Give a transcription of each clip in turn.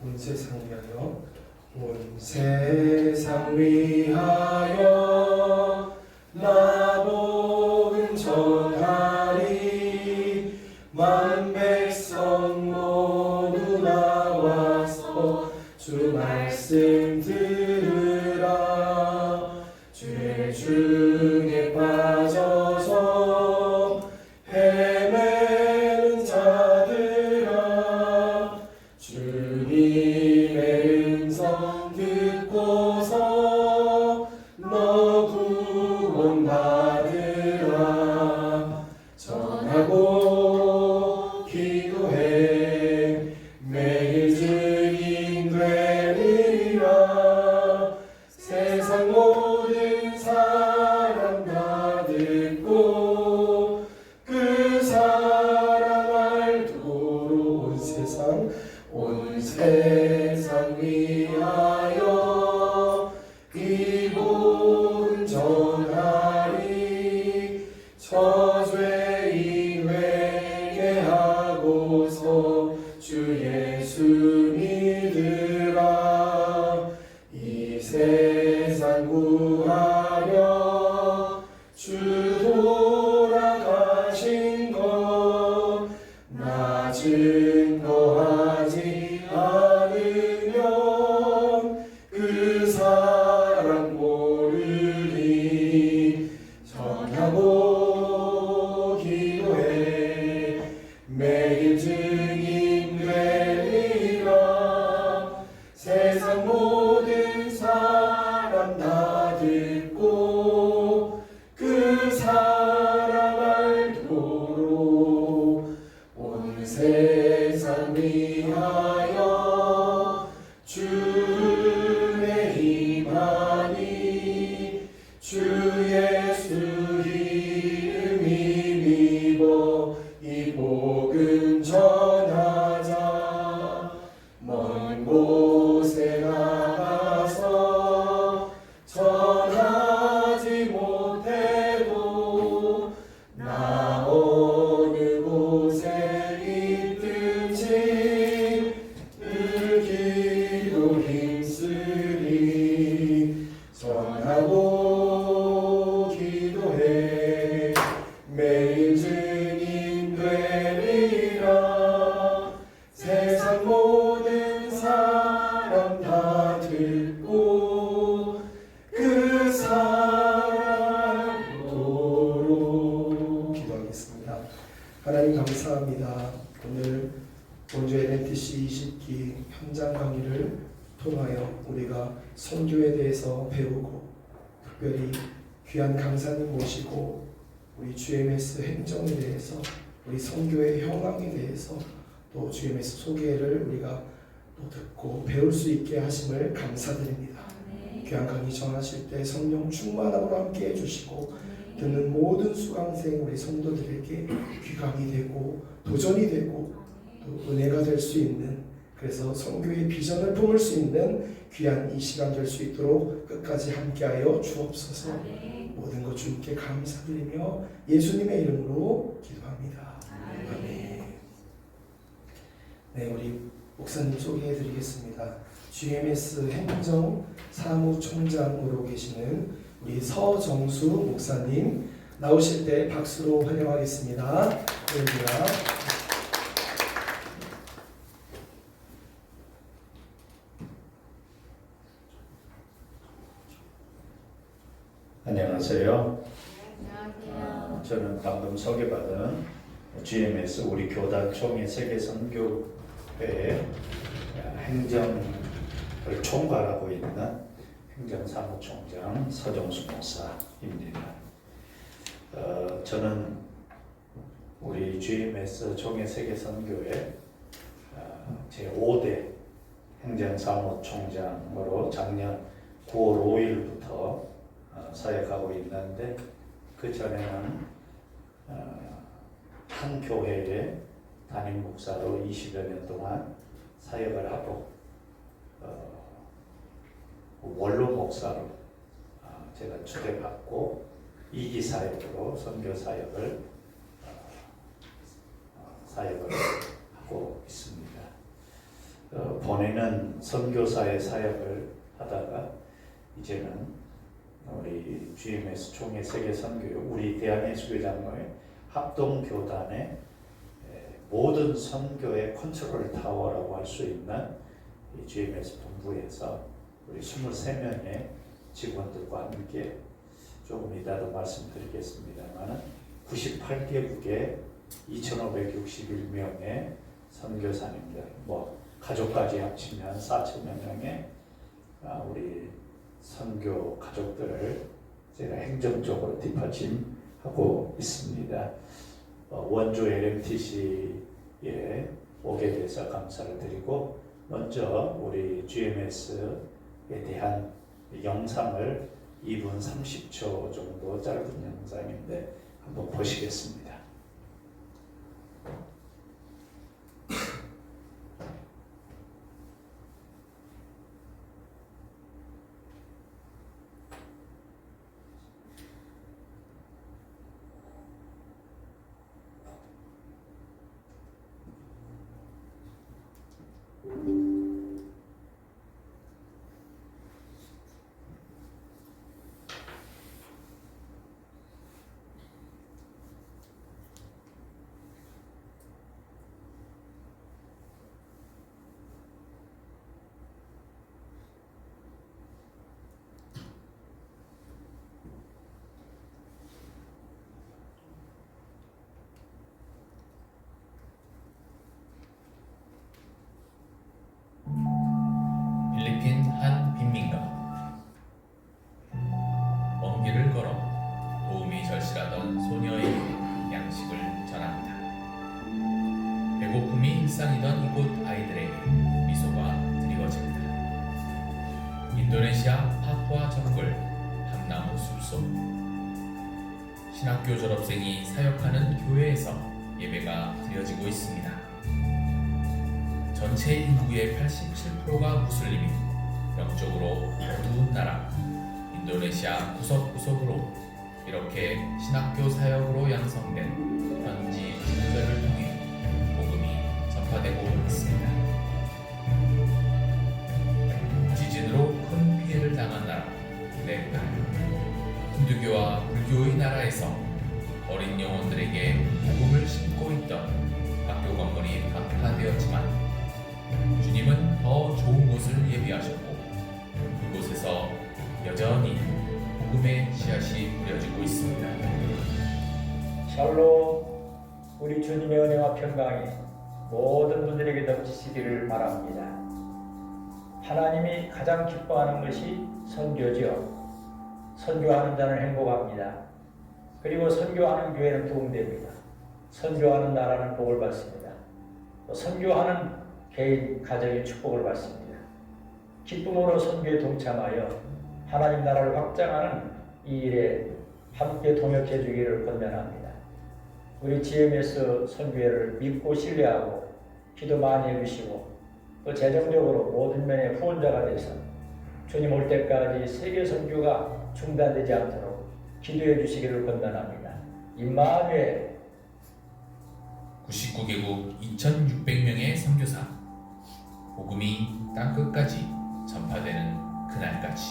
온 세상 위하여 온 세상 위하여 나 복음 전하리 만 백성 모두 나와서 주 말씀 들으라. 죄 중에 빠져서 헤매는 자들아, 주님의 음성 듣고서 너 구원받으라. 전하고 기도해 매일 증인 되리라. 세상 모든 사람 다 듣고 그 사람 알도록 온 세상 위하여 이 복음 전하리. 저죄인 회개하고서 주 예수 믿으라. 이 세상 구하려 주 돌아가신 것 나 증거하지 않으면 그 사람 모르리. 전하고 기도해 매일 증인 되리라. 세상 모든 사람 다 듣고 그 사람 알도록 온 세상 위하여 주의 힘하니 주 예수 이름이 믿어 이 복음 전하자. 먼 곳에 나가서 전하지 못해도 나 어느 곳에 있든지 늘 기도 힘쓰리. 전하고 기도해 매일 증인 되리라. 세상 모든 사람 다 듣고 그 사람 알도록. 기도하겠습니다. 하나님 감사합니다. 오늘 본주 NNTC 20기 현장 강의를 통하여 우리가 선교에 대해서 배우고, 특별히 귀한 강사님 모시고 우리 GMS 행정에 대해서, 우리 선교의 현황에 대해서 또 GMS 소개를 우리가 또 듣고 배울 수 있게 하심을 감사드립니다. 귀한 강의 전하실 때 성령 충만함으로 함께 해주시고 듣는 모든 수강생 우리 성도들에게 귀감이 되고 도전이 되고 또 은혜가 될 수 있는, 그래서 선교의 비전을 품을 수 있는 귀한 이 시간 될 수 있도록 끝까지 함께하여 주옵소서. 모든 것 주님께 감사드리며 예수님의 이름으로 기도합니다. 아멘. 네, 우리 목사님 소개해드리겠습니다. GMS 행정 사무총장으로 계시는 우리 서정수 목사님 나오실 때 박수로 환영하겠습니다. 할렐루야. 안녕하세요. 저는 방금 소개받은 GMS 우리 교단 총회 세계선교회 행정을 총괄하고 있는 행정사무총장 서정수 목사입니다. 저는 우리 GMS 총회 세계선교회 제5대 행정사무총장으로 작년 9월 5일부터 사역하고 있는데, 그 전에는 한 교회의 담임 목사로 20여 년 동안 사역을 하고 원로 목사로 제가 초대받고 2기 사역으로 선교 사역을 하고 있습니다. 보내는 선교사의 사역을 하다가 이제는 우리 GMS 총회 세계 선교회 우리 대한예수교 장로회 합동교단의 모든 선교의 컨트롤 타워라고 할 수 있는 이 GMS 본부에서 우리 23명의 직원들과 함께 조금 이따도 말씀드리겠습니다만 98개국의 2,561명의 선교사님들, 가족까지 합치면 4,000여 명의 우리 선교 가족들을 제가 행정적으로 뒷받침하고 있습니다. 원주 LMTC에 오게 돼서 감사를 드리고 먼저 우리 GMS에 대한 영상을 2분 30초 정도 짧은 영상인데 한번 보시겠습니다. 필리핀 한 빈민가. 먼 길을 걸어 도움이 절실하던 소녀에게 양식을 전합니다. 배고픔이 일상이던 이곳 아이들에게 미소가 드리워집니다. 인도네시아 파푸아 정글 밤나무 숲속. 신학교 졸업생이 사역하는 교회에서 예배가 드려지고 있습니다. 전체 인구의 87%가 무슬림인 영적으로 어두운 나라 인도네시아 구석구석으로 이렇게 신학교 사역으로 양성된 현지 지도자를 통해 복음이 전파되고 있습니다. 지진으로 큰 피해를 당한 나라 네팔. 힌두교와 불교의 나라에서 어린 영혼들에게 복음을 심고 있던 학교 건물이 박파되었지만 주님은 더 좋은 곳을 예비하셨고 그곳에서 여전히 복음의 씨앗이 뿌려지고 있습니다. 샬롬. 우리 주님의 은혜와 평강이 모든 분들에게 넘치시기를 바랍니다. 하나님이 가장 기뻐하는 것이 선교지요. 선교하는 자는 행복합니다. 그리고 선교하는 교회는 도움됩니다. 선교하는 나라는 복을 받습니다. 또 선교하는 개인, 가정의 축복을 받습니다. 기쁨으로 선교에 동참하여 하나님 나라를 확장하는 이 일에 함께 동역해 주기를 권면합니다. 우리 GMS 선교회를 믿고 신뢰하고 기도 많이 해주시고 또 재정적으로 모든 면의 후원자가 돼서 주님 올 때까지 세계 선교가 중단되지 않도록 기도해 주시기를 권면합니다. 임마누엘. 99개국 2,600명의 선교사. 복음이 땅끝까지 전파되는 그날까지.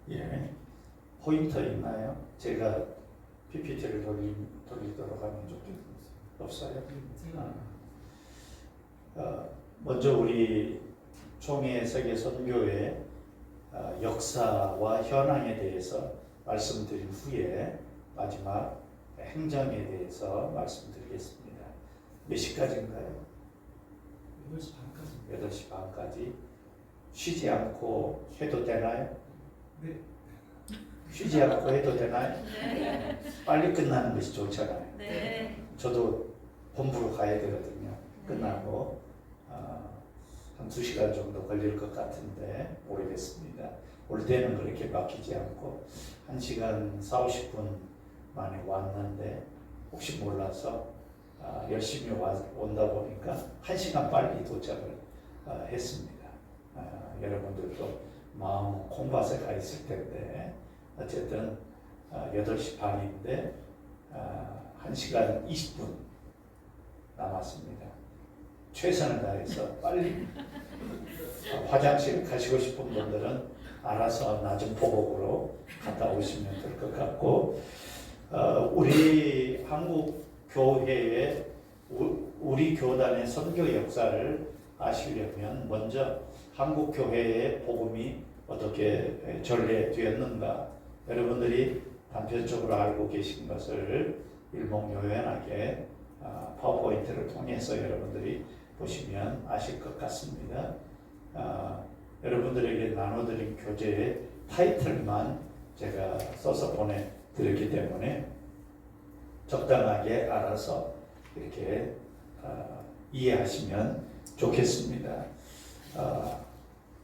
예, 포인터 있나요? 제가 PPT를 돌리도록 하면 좋겠어요. 없어요? 먼저 우리 총회 세계 선교회 역사와 현황에 대해서 말씀드린 후에 마지막 행정에 대해서 말씀드리겠습니다. 몇 시까지인가요? 8시 반까지. 쉬지 않고 해도 되나요? 네. 쉬지 않고 해도 되나요? 네. 빨리 끝나는 것이 좋잖아요. 네. 저도 본부로 가야 되거든요. 끝나고 한 2시간 정도 걸릴 것 같은데 모르겠습니다. 올 때는 그렇게 막히지 않고 1시간 40-50분 만에 왔는데 혹시 몰라서 열심히 온다 보니까 1시간 빨리 도착을 했습니다. 여러분들도 마음은 콩밭에 가 있을 텐데 어쨌든 8시 반인데 1시간 20분 남았습니다. 최선을 다해서 빨리 화장실 가시고 싶은 분들은 알아서 낮은 보복으로 갔다 오시면 될 것 같고, 우리 한국 교회의 우리 교단의 선교 역사를 아시려면 먼저 한국 교회의 복음이 어떻게 전래되었는가, 여러분들이 단편적으로 알고 계신 것을 일목요연하게 파워포인트를 통해서 여러분들이 보시면 아실 것 같습니다. 여러분들에게 나눠드린 교재의 타이틀만 제가 써서 보내드렸기 때문에 적당하게 알아서 이렇게 이해하시면 좋겠습니다.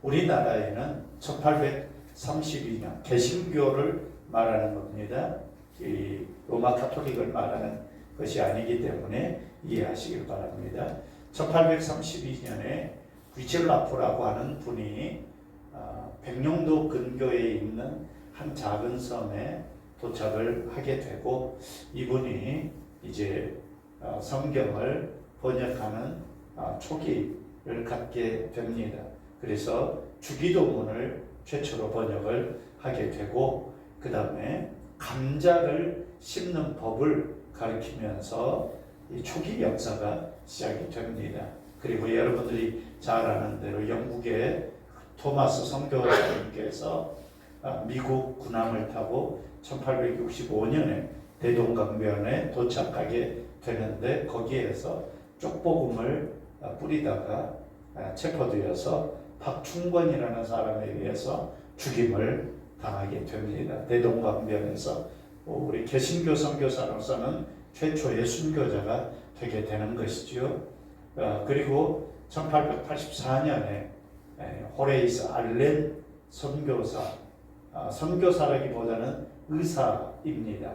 우리나라에는 1832년 개신교를 말하는 겁니다. 이 로마 카톨릭을 말하는 것이 아니기 때문에 이해하시길 바랍니다. 1832년에 위첼라프라고 하는 분이 백령도 근교에 있는 한 작은 섬에 도착을 하게 되고, 이분이 이제 성경을 번역하는 초기를 갖게 됩니다. 그래서 주기도문을 최초로 번역을 하게 되고, 그 다음에 감자를 심는 법을 가르치면서 이 초기 역사가 시작이 됩니다. 그리고 여러분들이 잘 아는 대로 영국의 토마스 선교사님께서 미국 군함을 타고 1865년에 대동강변에 도착하게 되는데, 거기에서 쪽복음을 뿌리다가 체포되어서 박충권이라는 사람에 의해서 죽임을 당하게 됩니다. 대동강변에서 우리 개신교 선교사로서는 최초의 순교자가 되게 되는 것이지요. 그리고 1884년에 호레이스 알렌 선교사, 선교사라기보다는 의사입니다.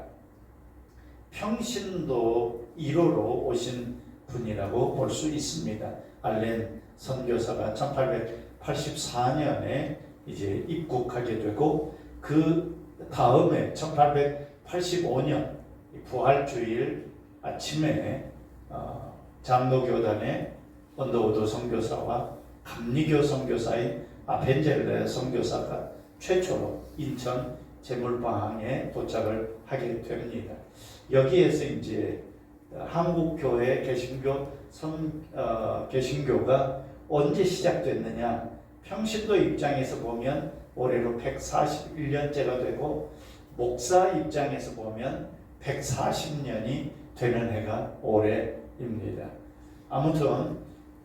평신도 1호로 오신 분이라고 볼 수 있습니다. 알렌 선교사가 1884년에 이제 입국하게 되고, 그 다음에 1885년 부활주일 아침에 장로교단의 언더우드 선교사와 감리교 선교사인 아펜젤레 선교사가 최초로 인천 제물방에 도착을 하게 됩니다. 여기에서 이제 한국교회 개신교가 언제 시작됐느냐, 평신도 입장에서 보면 올해로 141년째가 되고, 목사 입장에서 보면 140년이 되는 해가 올해입니다. 아무튼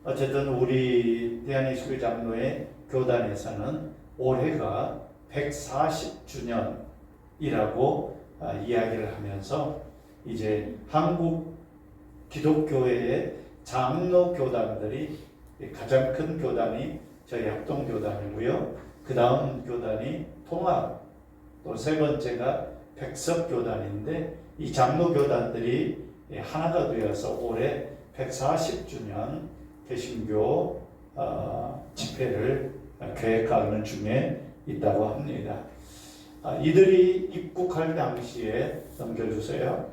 어쨌든 우리 대한예수교 장로의 교단에서는 올해가 140주년이라고 이야기를 하면서 이제 한국 기독교회의 장로 교단들이 가장 큰 교단이 저희 합동교단이고요. 그 다음 교단이 통합, 또 세 번째가 백석교단인데, 이 장로교단들이 하나가 되어서 올해 140주년 개신교 집회를 계획하는 중에 있다고 합니다. 이들이 입국할 당시에 넘겨주세요.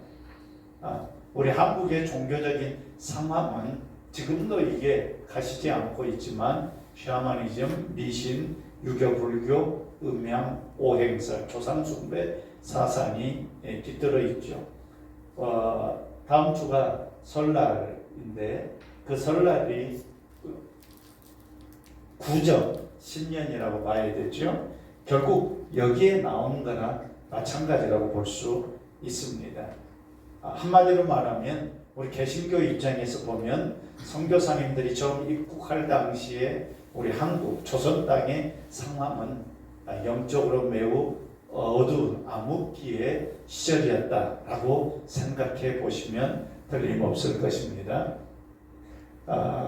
우리 한국의 종교적인 상황은 지금도 이게 가시지 않고 있지만, 샤머니즘, 미신, 유교, 불교, 음양, 오행설, 조상숭배 사상이 깃들어 있죠. 다음 주가 설날인데, 그 설날이 구정 신년이라고 봐야 되죠. 결국 여기에 나오는 거나 마찬가지라고 볼 수 있습니다. 한마디로 말하면 우리 개신교 입장에서 보면 선교사님들이 처음 입국할 당시에 우리 한국 조선 땅의 상황은 영적으로 매우 어두운 암흑기의 시절이었다라고 생각해 보시면 틀림없을 것입니다.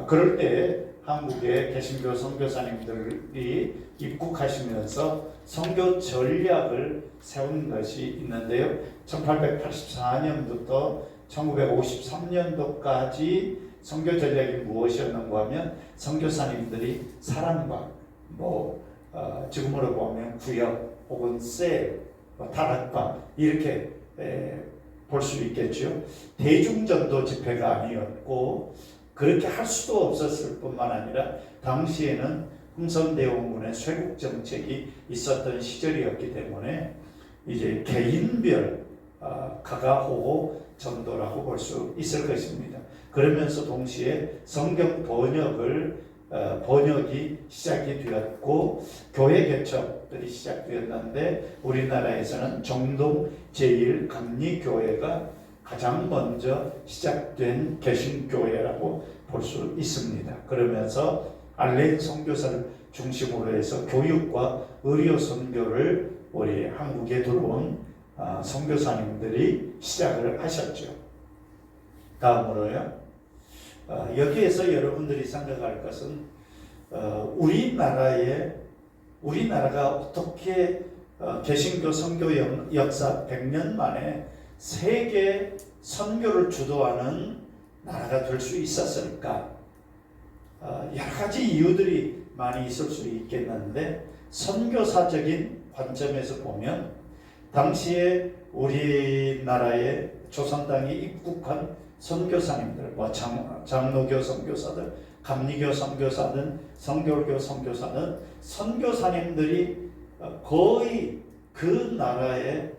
그럴 때 한국의 개신교 선교사님들이 입국하시면서 선교 전략을 세운 것이 있는데요. 1884년부터 1953년도까지 선교 전략이 무엇이었는가 하면, 선교사님들이 사랑방, 지금으로 보면 구역 혹은 셀, 다락방 이렇게 볼 수 있겠죠. 대중전도 집회가 아니었고, 그렇게 할 수도 없었을 뿐만 아니라 당시에는 흥선대원군의 쇄국 정책이 있었던 시절이었기 때문에 이제 개인별 가가호호 정도라고 볼 수 있을 것입니다. 그러면서 동시에 성경 번역이 시작이 되었고 교회 개척들이 시작되었는데 우리나라에서는 정동 제1감리교회가 가장 먼저 시작된 개신교회라고 볼 수 있습니다. 그러면서 알렌 선교사를 중심으로 해서 교육과 의료 선교를 우리 한국에 들어온 선교사님들이 시작을 하셨죠. 다음으로요. 여기에서 여러분들이 생각할 것은 우리나라가 어떻게 개신교 선교 역사 100년 만에 세계 선교를 주도하는 나라가 될 수 있었을까? 여러 가지 이유들이 많이 있을 수 있겠는데 선교사적인 관점에서 보면 당시에 우리나라에 조선 땅에 입국한 선교사님들, 장로교 선교사들, 감리교 선교사들, 성결교 선교사는 선교사님들이 거의 그 나라의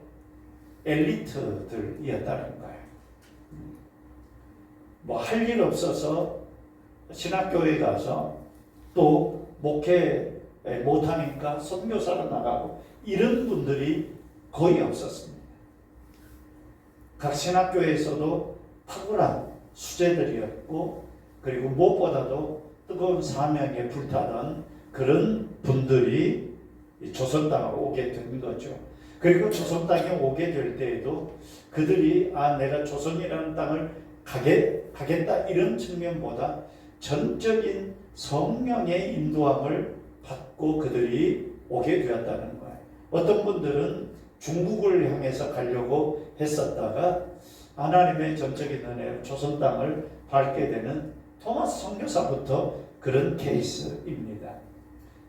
엘리트들이었다는 거예요. 뭐 할 일 없어서 신학교에 가서 또 목회 못하니까 선교사로 나가고 이런 분들이 거의 없었습니다. 각 신학교에서도 탁월한 수재들이었고 그리고 무엇보다도 뜨거운 사명에 불타던 그런 분들이 조선 땅으로 오게 된 거죠. 그리고 조선 땅에 오게 될 때에도 그들이 내가 조선이라는 땅을 가겠다 이런 측면보다 전적인 성령의 인도함을 받고 그들이 오게 되었다는 거예요. 어떤 분들은 중국을 향해서 가려고 했었다가 하나님의 전적인 은혜로 조선 땅을 밟게 되는 토마스 선교사부터 그런 케이스입니다.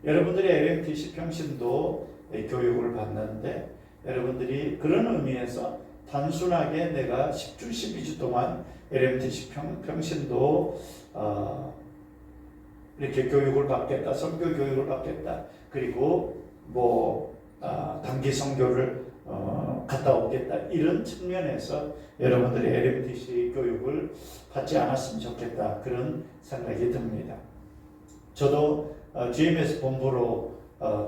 여러분들이 LMTC 평신도 교육을 받는데 여러분들이 그런 의미에서 단순하게 내가 10주, 12주 동안 LMTC 평신도 이렇게 교육을 받겠다, 선교 교육을 받겠다, 그리고 단기 선교를 갔다 오겠다 이런 측면에서 여러분들이 LMTC 교육을 받지 않았으면 좋겠다 그런 생각이 듭니다. 저도 GMS 본부로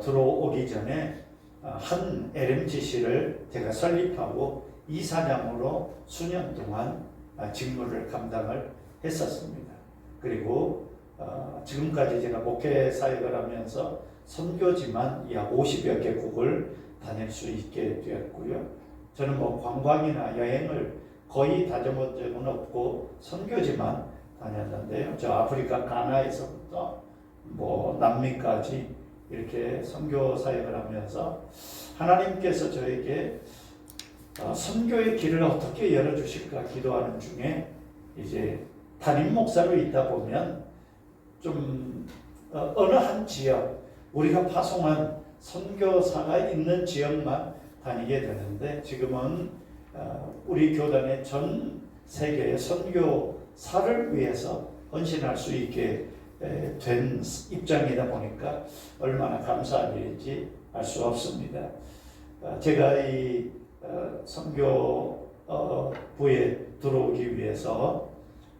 들어오기 전에 한 LMTC를 제가 설립하고 이사장으로 수년 동안 직무를 감당을 했었습니다. 그리고 지금까지 제가 목회 사역을 하면서 선교지만 약 50여 개국을 다닐 수 있게 되었고요. 저는 관광이나 여행을 거의 다녀본 적은 없고 선교지만 다녔는데요. 저 아프리카 가나에서부터 남미까지 이렇게 선교 사역을 하면서 하나님께서 저에게 선교의 길을 어떻게 열어주실까 기도하는 중에 이제 담임 목사로 있다 보면 좀 어느 한 지역 우리가 파송한 선교사가 있는 지역만 다니게 되는데 지금은 우리 교단의 전 세계의 선교사를 위해서 헌신할 수 있게 된 입장이다 보니까 얼마나 감사한 일인지 알 수 없습니다. 제가 이 선교부에 들어오기 위해서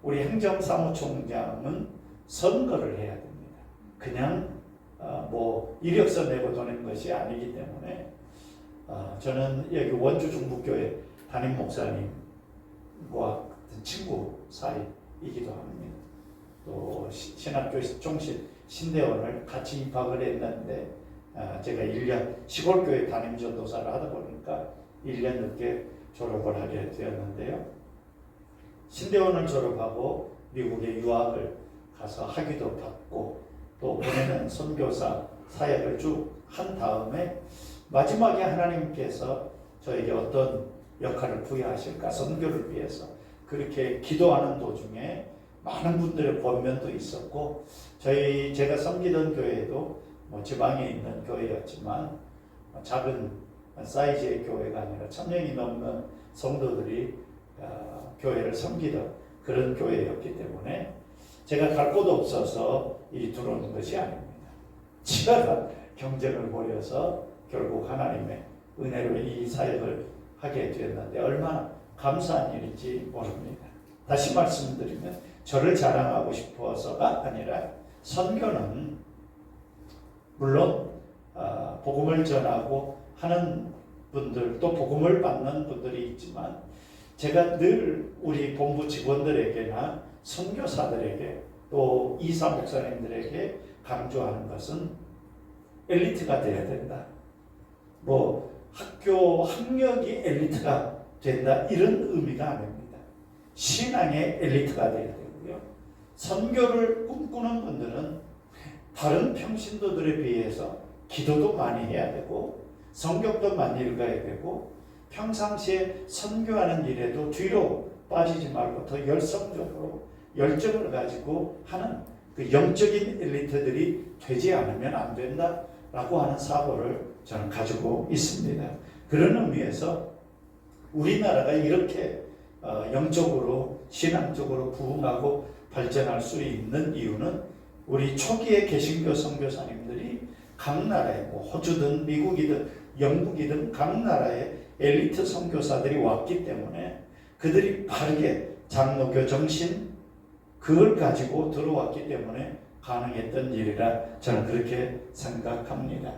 우리 행정사무총장은 선거를 해야 됩니다. 그냥 이력서 내고 도는 것이 아니기 때문에 저는 여기 원주 중북교회 담임 목사님과 같은 친구 사이이기도 합니다. 또 신학교 종신 신대원을 같이 입학을 했는데 제가 1년 시골교회 담임 전도사를 하다 보니까 1년 늦게 졸업을 하게 되었는데요. 신대원을 졸업하고 미국에 유학을 가서 학위도 받고 또 보내는 선교사 사역을 쭉 한 다음에 마지막에 하나님께서 저에게 어떤 역할을 부여하실까 선교를 위해서 그렇게 기도하는 도중에 많은 분들의 권면도 있었고 제가 섬기던 교회도 지방에 있는 교회였지만 작은 사이즈의 교회가 아니라 1000명이 넘는 성도들이 교회를 섬기던 그런 교회였기 때문에 제가 갈 곳 없어서 이 들어오는 것이 아닙니다. 치열한 경쟁을 벌여서 결국 하나님의 은혜로 이 사역을 하게 되었는데 얼마나 감사한 일인지 모릅니다. 다시 말씀드리면 저를 자랑하고 싶어서가 아니라 선교는 물론 복음을 전하고 하는 분들 또 복음을 받는 분들이 있지만 제가 늘 우리 본부 직원들에게나 선교사들에게 또 이사 목사님들에게 강조하는 것은 엘리트가 되어야 된다. 뭐 학교 학력이 엘리트가 된다 이런 의미가 아닙니다. 신앙의 엘리트가 되어야 되고요. 선교를 꿈꾸는 분들은 다른 평신도들에 비해서 기도도 많이 해야 되고 성경도 많이 읽어야 되고 평상시에 선교하는 일에도 뒤로 빠지지 말고 더 열성적으로 열정을 가지고 하는 그 영적인 엘리트들이 되지 않으면 안 된다라고 하는 사고를 저는 가지고 있습니다. 그런 의미에서 우리나라가 이렇게 영적으로 신앙적으로 부흥하고 발전할 수 있는 이유는 우리 초기에 개신교 선교사님들이 각 나라에 뭐 호주든 미국이든 영국이든 각 나라에 엘리트 선교사들이 왔기 때문에 그들이 바르게 장로교 정신 그걸 가지고 들어왔기 때문에 가능했던 일이라 저는 그렇게 생각합니다.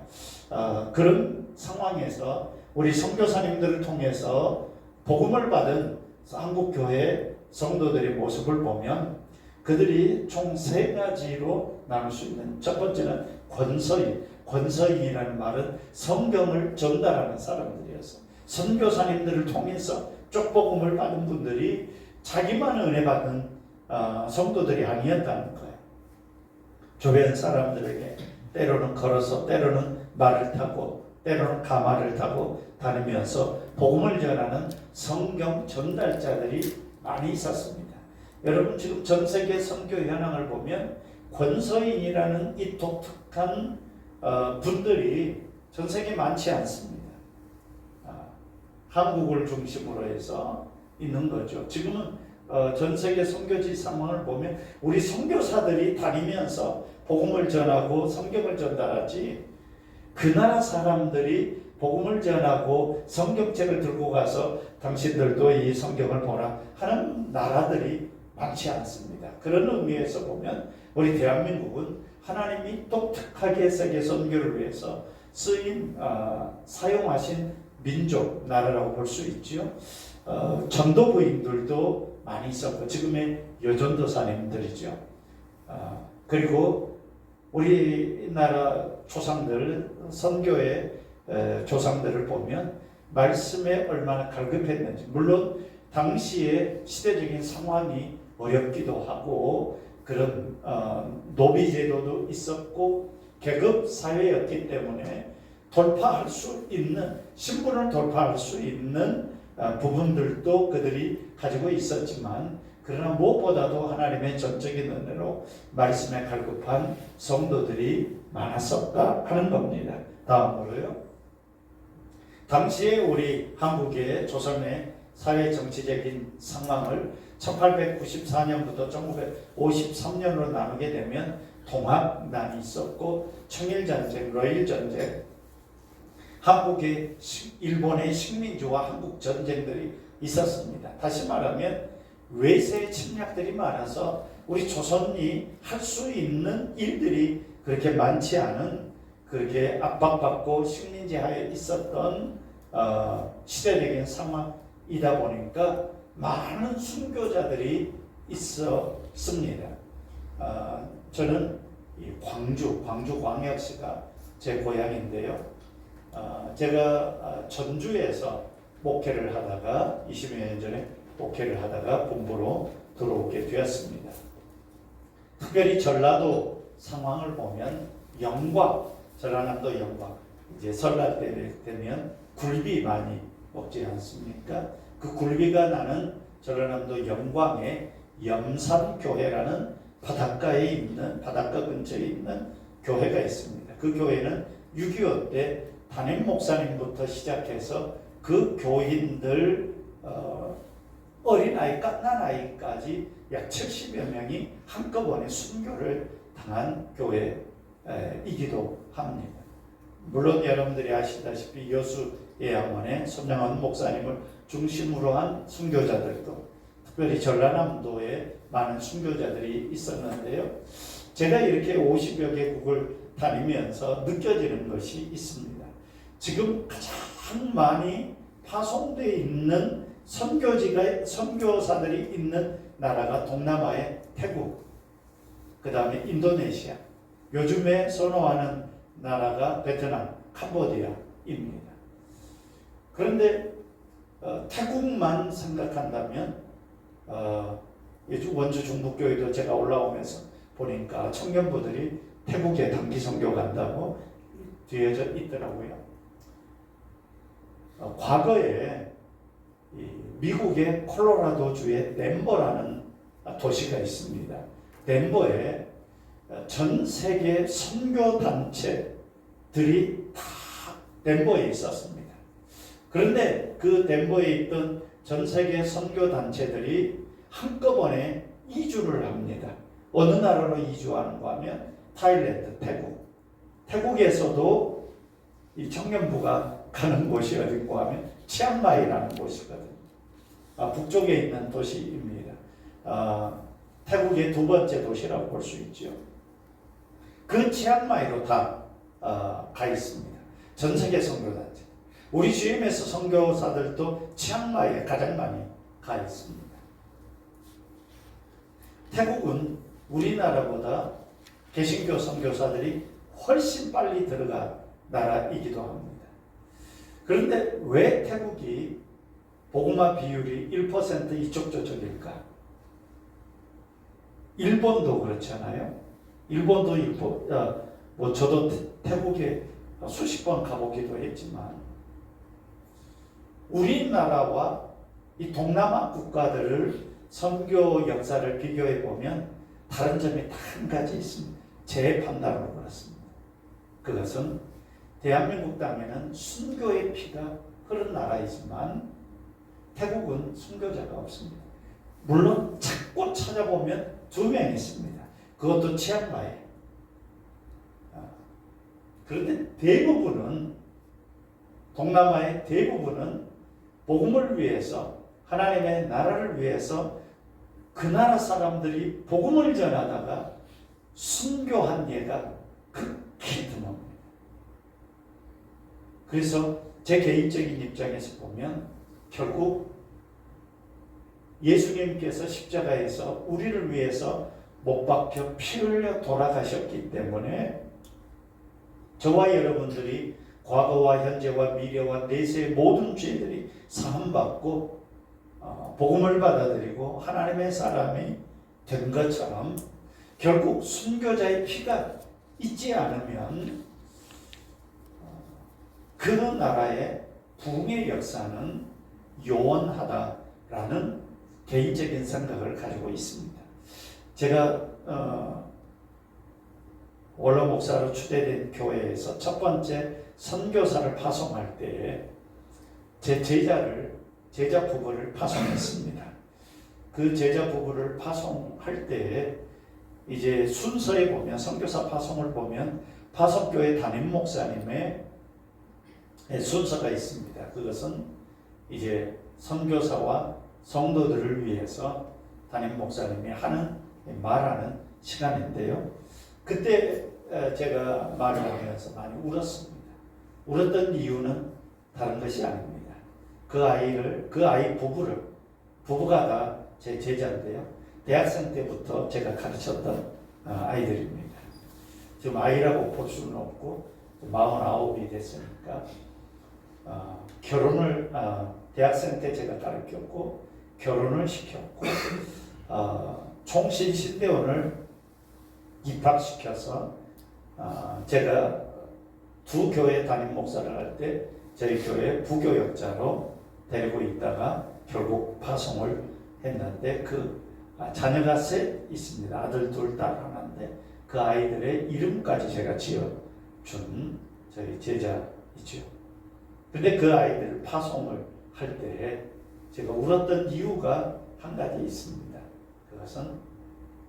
그런 상황에서 우리 선교사님들을 통해서 복음을 받은 한국교회 성도들의 모습을 보면 그들이 총 3가지로 나눌 수 있는 첫 번째는 권서인이라는 말은 성경을 전달하는 사람들이었어요. 선교사님들을 통해서 쪽복음을 받은 분들이 자기만 은혜 받는 성도들이 아니었다는 거예요. 주변 사람들에게 때로는 걸어서 때로는 말을 타고 때로는 가마를 타고 다니면서 복음을 전하는 성경 전달자들이 많이 있었습니다. 여러분 지금 전 세계 선교 현황을 보면 권서인이라는 이 독특한 분들이 전 세계에 많지 않습니다. 한국을 중심으로 해서 있는 거죠. 지금은 전 세계 선교지 상황을 보면 우리 선교사들이 다니면서 복음을 전하고 성경을 전달하지 그 나라 사람들이 복음을 전하고 성경책을 들고 가서 당신들도 이 성경을 보라 하는 나라들이 많지 않습니다. 그런 의미에서 보면 우리 대한민국은 하나님이 독특하게 세계 선교를 위해서 사용하신 민족 나라라고 볼 수 있죠. 전도부인들도 많이 있었고 지금의 여전도사님들이죠. 그리고 우리나라 조상들 선교의 조상들을 보면 말씀에 얼마나 갈급했는지 물론 당시에 시대적인 상황이 어렵기도 하고 그런 노비제도도 있었고 계급 사회였기 때문에 돌파할 수 있는 신분을 돌파할 수 있는 부분들도 그들이 가지고 있었지만 그러나 무엇보다도 하나님의 전적인 은혜로 말씀에 갈급한 성도들이 많았었다 하는 겁니다. 다음으로요. 당시에 우리 한국의 조선의 사회 정치적인 상황을 1894년부터 1953년으로 나누게 되면 통합난이 있었고 청일전쟁, 러일전쟁, 한국의 일본의 식민지와 한국 전쟁들이 있었습니다. 다시 말하면 외세 침략들이 많아서 우리 조선이 할 수 있는 일들이 그렇게 많지 않은 그렇게 압박받고 식민지 하에 있었던 시대적인 상황이다 보니까 많은 순교자들이 있었습니다. 저는 광주광역시가 제 고향인데요. 제가 전주에서 목회를 하다가 20여 년 전에 목회를 하다가 본부로 들어오게 되었습니다. 특별히 전라도 상황을 보면 전라남도 영광, 이제 설날 때 되면 굴비 많이 먹지 않습니까? 그 굴비가 나는 전라남도 영광에 염산교회라는 바닷가 근처에 있는 교회가 있습니다. 그 교회는 6.25 때 담임 목사님부터 시작해서 그 교인들 어린아이, 갓난아이까지 약 70여 명이 한꺼번에 순교를 당한 교회이기도 합니다. 물론 여러분들이 아시다시피 여수 예양원에 손양원 목사님을 중심으로 한 순교자들도, 특별히 전라남도에 많은 순교자들이 있었는데요. 제가 이렇게 50여 개국을 다니면서 느껴지는 것이 있습니다. 지금 가장 많이 파송되어 있는 선교사들이 있는 나라가 동남아의 태국, 그 다음에 인도네시아, 요즘에 선호하는 나라가 베트남, 캄보디아입니다. 그런데 태국만 생각한다면 원주 중북교회도 제가 올라오면서 보니까 청년부들이 태국에 단기 선교 간다고 뒤에져 있더라고요. 과거에 미국의 콜로라도주의 덴버라는 도시가 있습니다. 덴버에 전 세계 선교 단체들이 다 덴버에 있었습니다. 그런데 그 덴버에 있던 전 세계 선교 단체들이 한꺼번에 이주를 합니다. 어느 나라로 이주하는가 하면 타일랜드, 태국에서도 이 청년부가 가는 곳이 어디고 하면 치앙마이라는 곳이거든요. 북쪽에 있는 도시입니다. 태국의 두 번째 도시라고 볼 수 있죠. 그 치앙마이로 다 가 있습니다. 전 세계 선교단체. 우리 GM에서 선교사들도 치앙마이에 가장 많이 가 있습니다. 태국은 우리나라보다 개신교 선교사들이 훨씬 빨리 들어간 나라이기도 합니다. 그런데 왜 태국이 복음화 비율이 1% 이쪽 저쪽일까? 일본도 그렇잖아요. 일본도 저도 태국에 수십 번 가보기도 했지만 우리나라와 이 동남아 국가들을 선교 역사를 비교해 보면 다른 점이 딱 한 가지 있습니다. 제 판단으로 그렇습니다. 그것은 대한민국 땅에는 순교의 피가 흐른 나라이지만 태국은 순교자가 없습니다. 물론 자꾸 찾아보면 2명 있습니다. 그것도 치앙마이. 그런데 대부분은, 동남아의 대부분은 복음을 위해서, 하나님의 나라를 위해서 그 나라 사람들이 복음을 전하다가 순교한 예가 극히 드뭅니다. 그래서 제 개인적인 입장에서 보면 결국 예수님께서 십자가에서 우리를 위해서 못 박혀 피 흘려 돌아가셨기 때문에 저와 여러분들이 과거와 현재와 미래와 내세의 모든 죄들이 사함받고 복음을 받아들이고 하나님의 사람이 된 것처럼 결국 순교자의 피가 있지 않으면 그 나라의 부흥의 역사는 요원하다라는 개인적인 생각을 가지고 있습니다. 제가 원로 목사로 추대된 교회에서 첫 번째 선교사를 파송할 때에 제 제자 부부를 파송했습니다. 그 제자 부부를 파송할 때에 이제 순서에 보면, 선교사 파송을 보면 파송교회 담임 목사님의 순서가 있습니다. 그것은 이제 선교사와 성도들을 위해서 담임 목사님이 말하는 시간인데요. 그때 제가 말을 하면서 많이 울었습니다. 울었던 이유는 다른 것이 아닙니다. 그 아이 부부가 다 제 제자인데요. 대학생 때부터 제가 가르쳤던 아이들입니다. 지금 아이라고 볼 수는 없고 49이 됐으니까 결혼을 대학생 때 제가 가르쳤고 결혼을 시켰고 총신신대원을 입학시켜서 제가 두 교회 담임 목사를 할 때 저희 교회 부교역자로 데리고 있다가 결국 파송을 했는데 그 자녀가 셋 있습니다. 아들 둘, 딸 하나인데 그 아이들의 이름까지 제가 지어준 저희 제자이죠. 근데 그 아이들을 파송을 할 때 제가 울었던 이유가 한 가지 있습니다. 그것은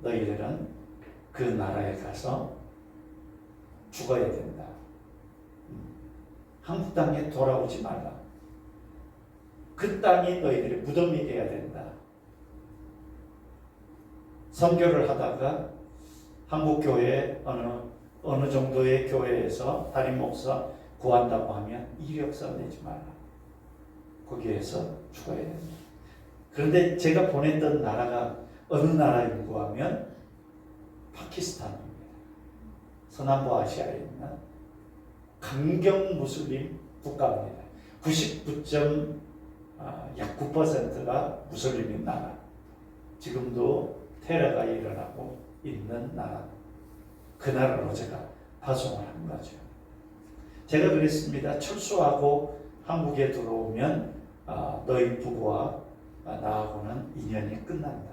너희들은 그 나라에 가서 죽어야 된다. 한국 땅에 돌아오지 말라. 그 땅이 너희들의 무덤이 되어야 된다. 선교를 하다가 한국 교회 어느 정도의 교회에서 담임 목사 구한다고 하면 이력서 내지 말라. 거기에서 죽어야 된다. 그런데 제가 보냈던 나라가 어느 나라인고 하면 파키스탄입니다. 서남부 아시아에 있는 강경 무슬림 국가입니다. 99.9%가 무슬림인 나라. 지금도 테러가 일어나고 있는 나라. 그 나라로 제가 파송을 한 거죠. 제가 그랬습니다. 철수하고 한국에 들어오면 너희 부부와 나하고는 인연이 끝난다.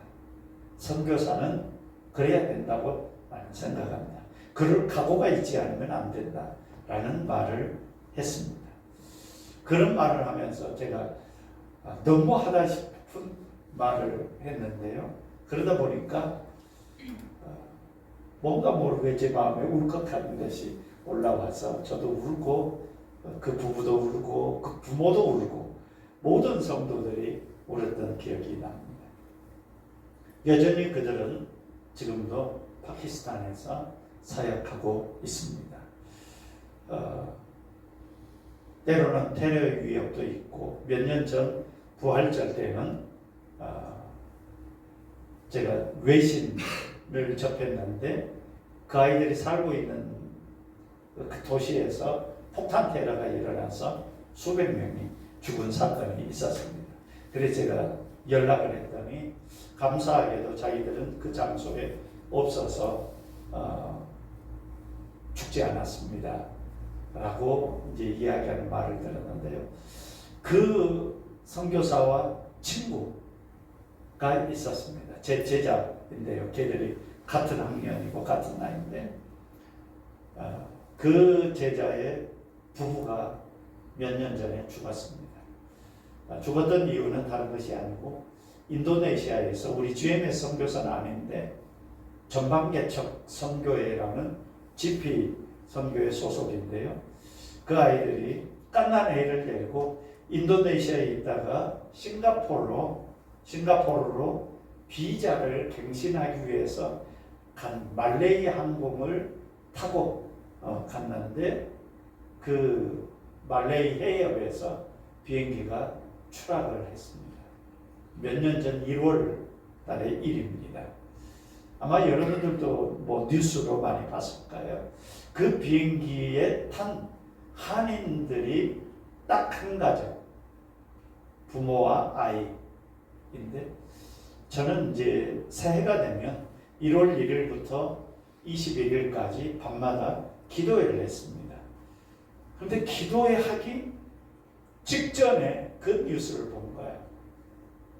선교사는 그래야 된다고 나는 생각합니다. 그럴 각오가 있지 않으면 안 된다라는 말을 했습니다. 그런 말을 하면서 제가 너무 하다 싶은 말을 했는데요. 그러다 보니까 뭔가 모르게 제 마음에 울컥하는 것이 올라와서 저도 울고 그 부부도 울고 그 부모도 울고 모든 성도들이 울었던 기억이 납니다. 여전히 그들은 지금도 파키스탄에서 사역하고 있습니다. 때로는 테러 위협도 있고 몇 년 전 부활절 때는 제가 외신을 접했는데 그 아이들이 살고 있는 그 도시에서 폭탄 테러가 일어나서 수백 명이 죽은 사건이 있었습니다. 그래서 제가 연락을 했더니 감사하게도 자기들은 그 장소에 없어서 죽지 않았습니다. 라고 이제 이야기하는 말을 들었는데요. 그 선교사와 친구가 있었습니다. 제 제자인데요. 걔들이 같은 학년이고 같은 나이인데 그 제자의 부부가 몇 년 전에 죽었습니다. 죽었던 이유는 다른 것이 아니고 인도네시아에서 우리 GMS 선교사는 아닌데 전방개척 선교회라는 GP 선교회 소속인데요. 그 아이들이 갓난애를 데리고 인도네시아에 있다가 싱가포르로 비자를 갱신하기 위해서 간 말레이 항공을 타고 갔는데 그 말레이 해협에서 비행기가 추락을 했습니다. 몇 년 전 1월 달의 일입니다. 아마 여러분들도 뭐 뉴스로 많이 봤을까요? 그 비행기에 탄 한인들이 딱 한 가족, 부모와 아이인데 저는 이제 새해가 되면 1월 1일부터 21일까지 밤마다 기도회를 했습니다. 그런데 기도회 하기 직전에 그 뉴스를 본 거예요.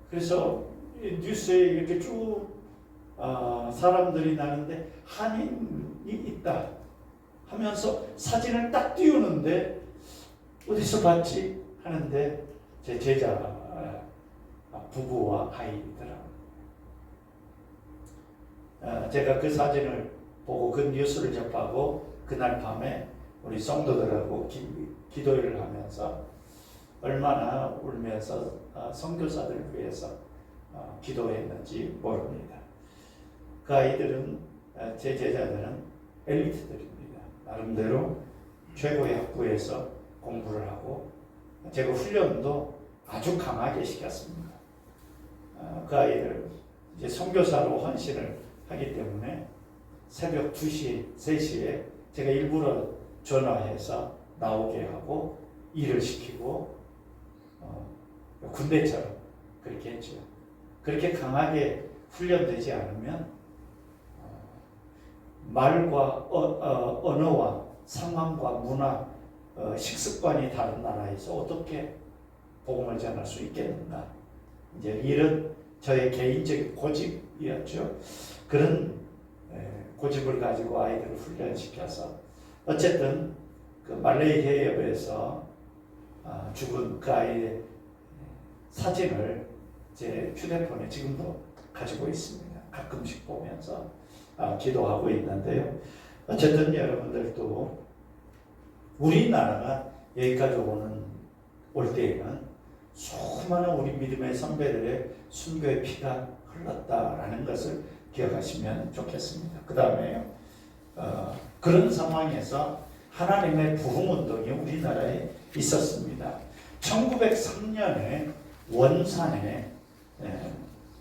그래서 뉴스에 이렇게 쭉 사람들이 나는데 한인이 있다 하면서 사진을 딱 띄우는데 어디서 봤지? 하는데 제 제자 부부와 아이더라고요. 제가 그 사진을 보고 그 뉴스를 접하고 그날 밤에 우리 성도들하고 기도회를 하면서 얼마나 울면서 선교사들을 위해서 기도했는지 모릅니다. 그 아이들은 제 제자들은 엘리트들입니다. 나름대로 최고의 학부에서 공부를 하고 제가 훈련도 아주 강하게 시켰습니다. 그 아이들 이제 선교사로 헌신을 하기 때문에 새벽 2시, 3시에 제가 일부러 전화해서 나오게 하고 일을 시키고 군대처럼 그렇게 했죠. 그렇게 강하게 훈련되지 않으면 말과 언어와 상황과 문화, 식습관이 다른 나라에서 어떻게 복음을 전할 수 있겠는가? 이제 이런 저의 개인적인 고집이었죠. 그런 고집을 가지고 아이들을 훈련시켜서 어쨌든 그 말레이 해협에서 죽은 그 아이의 사진을 제 휴대폰에 지금도 가지고 있습니다. 가끔씩 보면서 기도하고 있는데요. 어쨌든 여러분들도 우리나라가 여기까지 올 때에는 수많은 우리 믿음의 선배들의 순교의 피가 흘렀다라는 것을 기억하시면 좋겠습니다. 그 다음에 그런 상황에서 하나님의 부흥운동이 우리나라에 있었습니다. 1903년에 원산에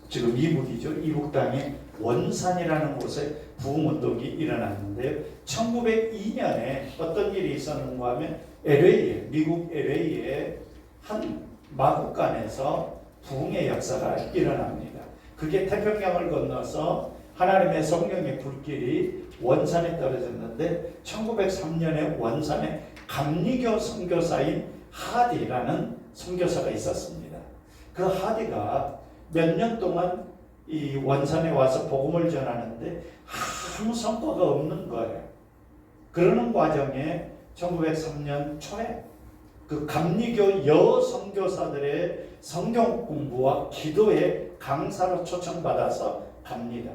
지금 이북이죠. 이북 땅에 원산이라는 곳에 부흥운동이 일어났는데요. 1902년에 어떤 일이 있었는가 하면 LA, 미국 LA에 한 마국간에서 부흥의 역사가 일어납니다. 그게 태평양을 건너서 하나님의 성령의 불길이 원산에 떨어졌는데 1903년에 원산에 감리교 선교사인 하디라는 선교사가 있었습니다. 그 하디가 몇 년 동안 이 원산에 와서 복음을 전하는데 아무 성과가 없는 거예요. 그러는 과정에 1903년 초에 그 감리교 여선교사들의 성경 공부와 기도에 강사로 초청받아서 갑니다.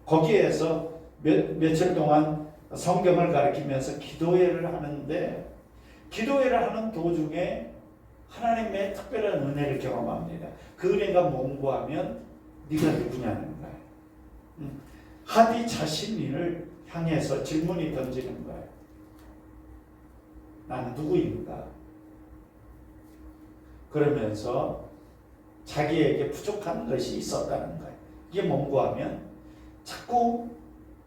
거기에서 며칠 동안 성경을 가르치면서 기도회를 하는데 기도회를 하는 도중에 하나님의 특별한 은혜를 경험합니다. 그 은혜가 뭔가 하면 네가 누구냐는 거예요. 하디 자신을 향해서 질문이 던지는 거예요. 나는 누구인가? 그러면서 자기에게 부족한 것이 있었다는 거예요. 이게 뭔가 하면 자꾸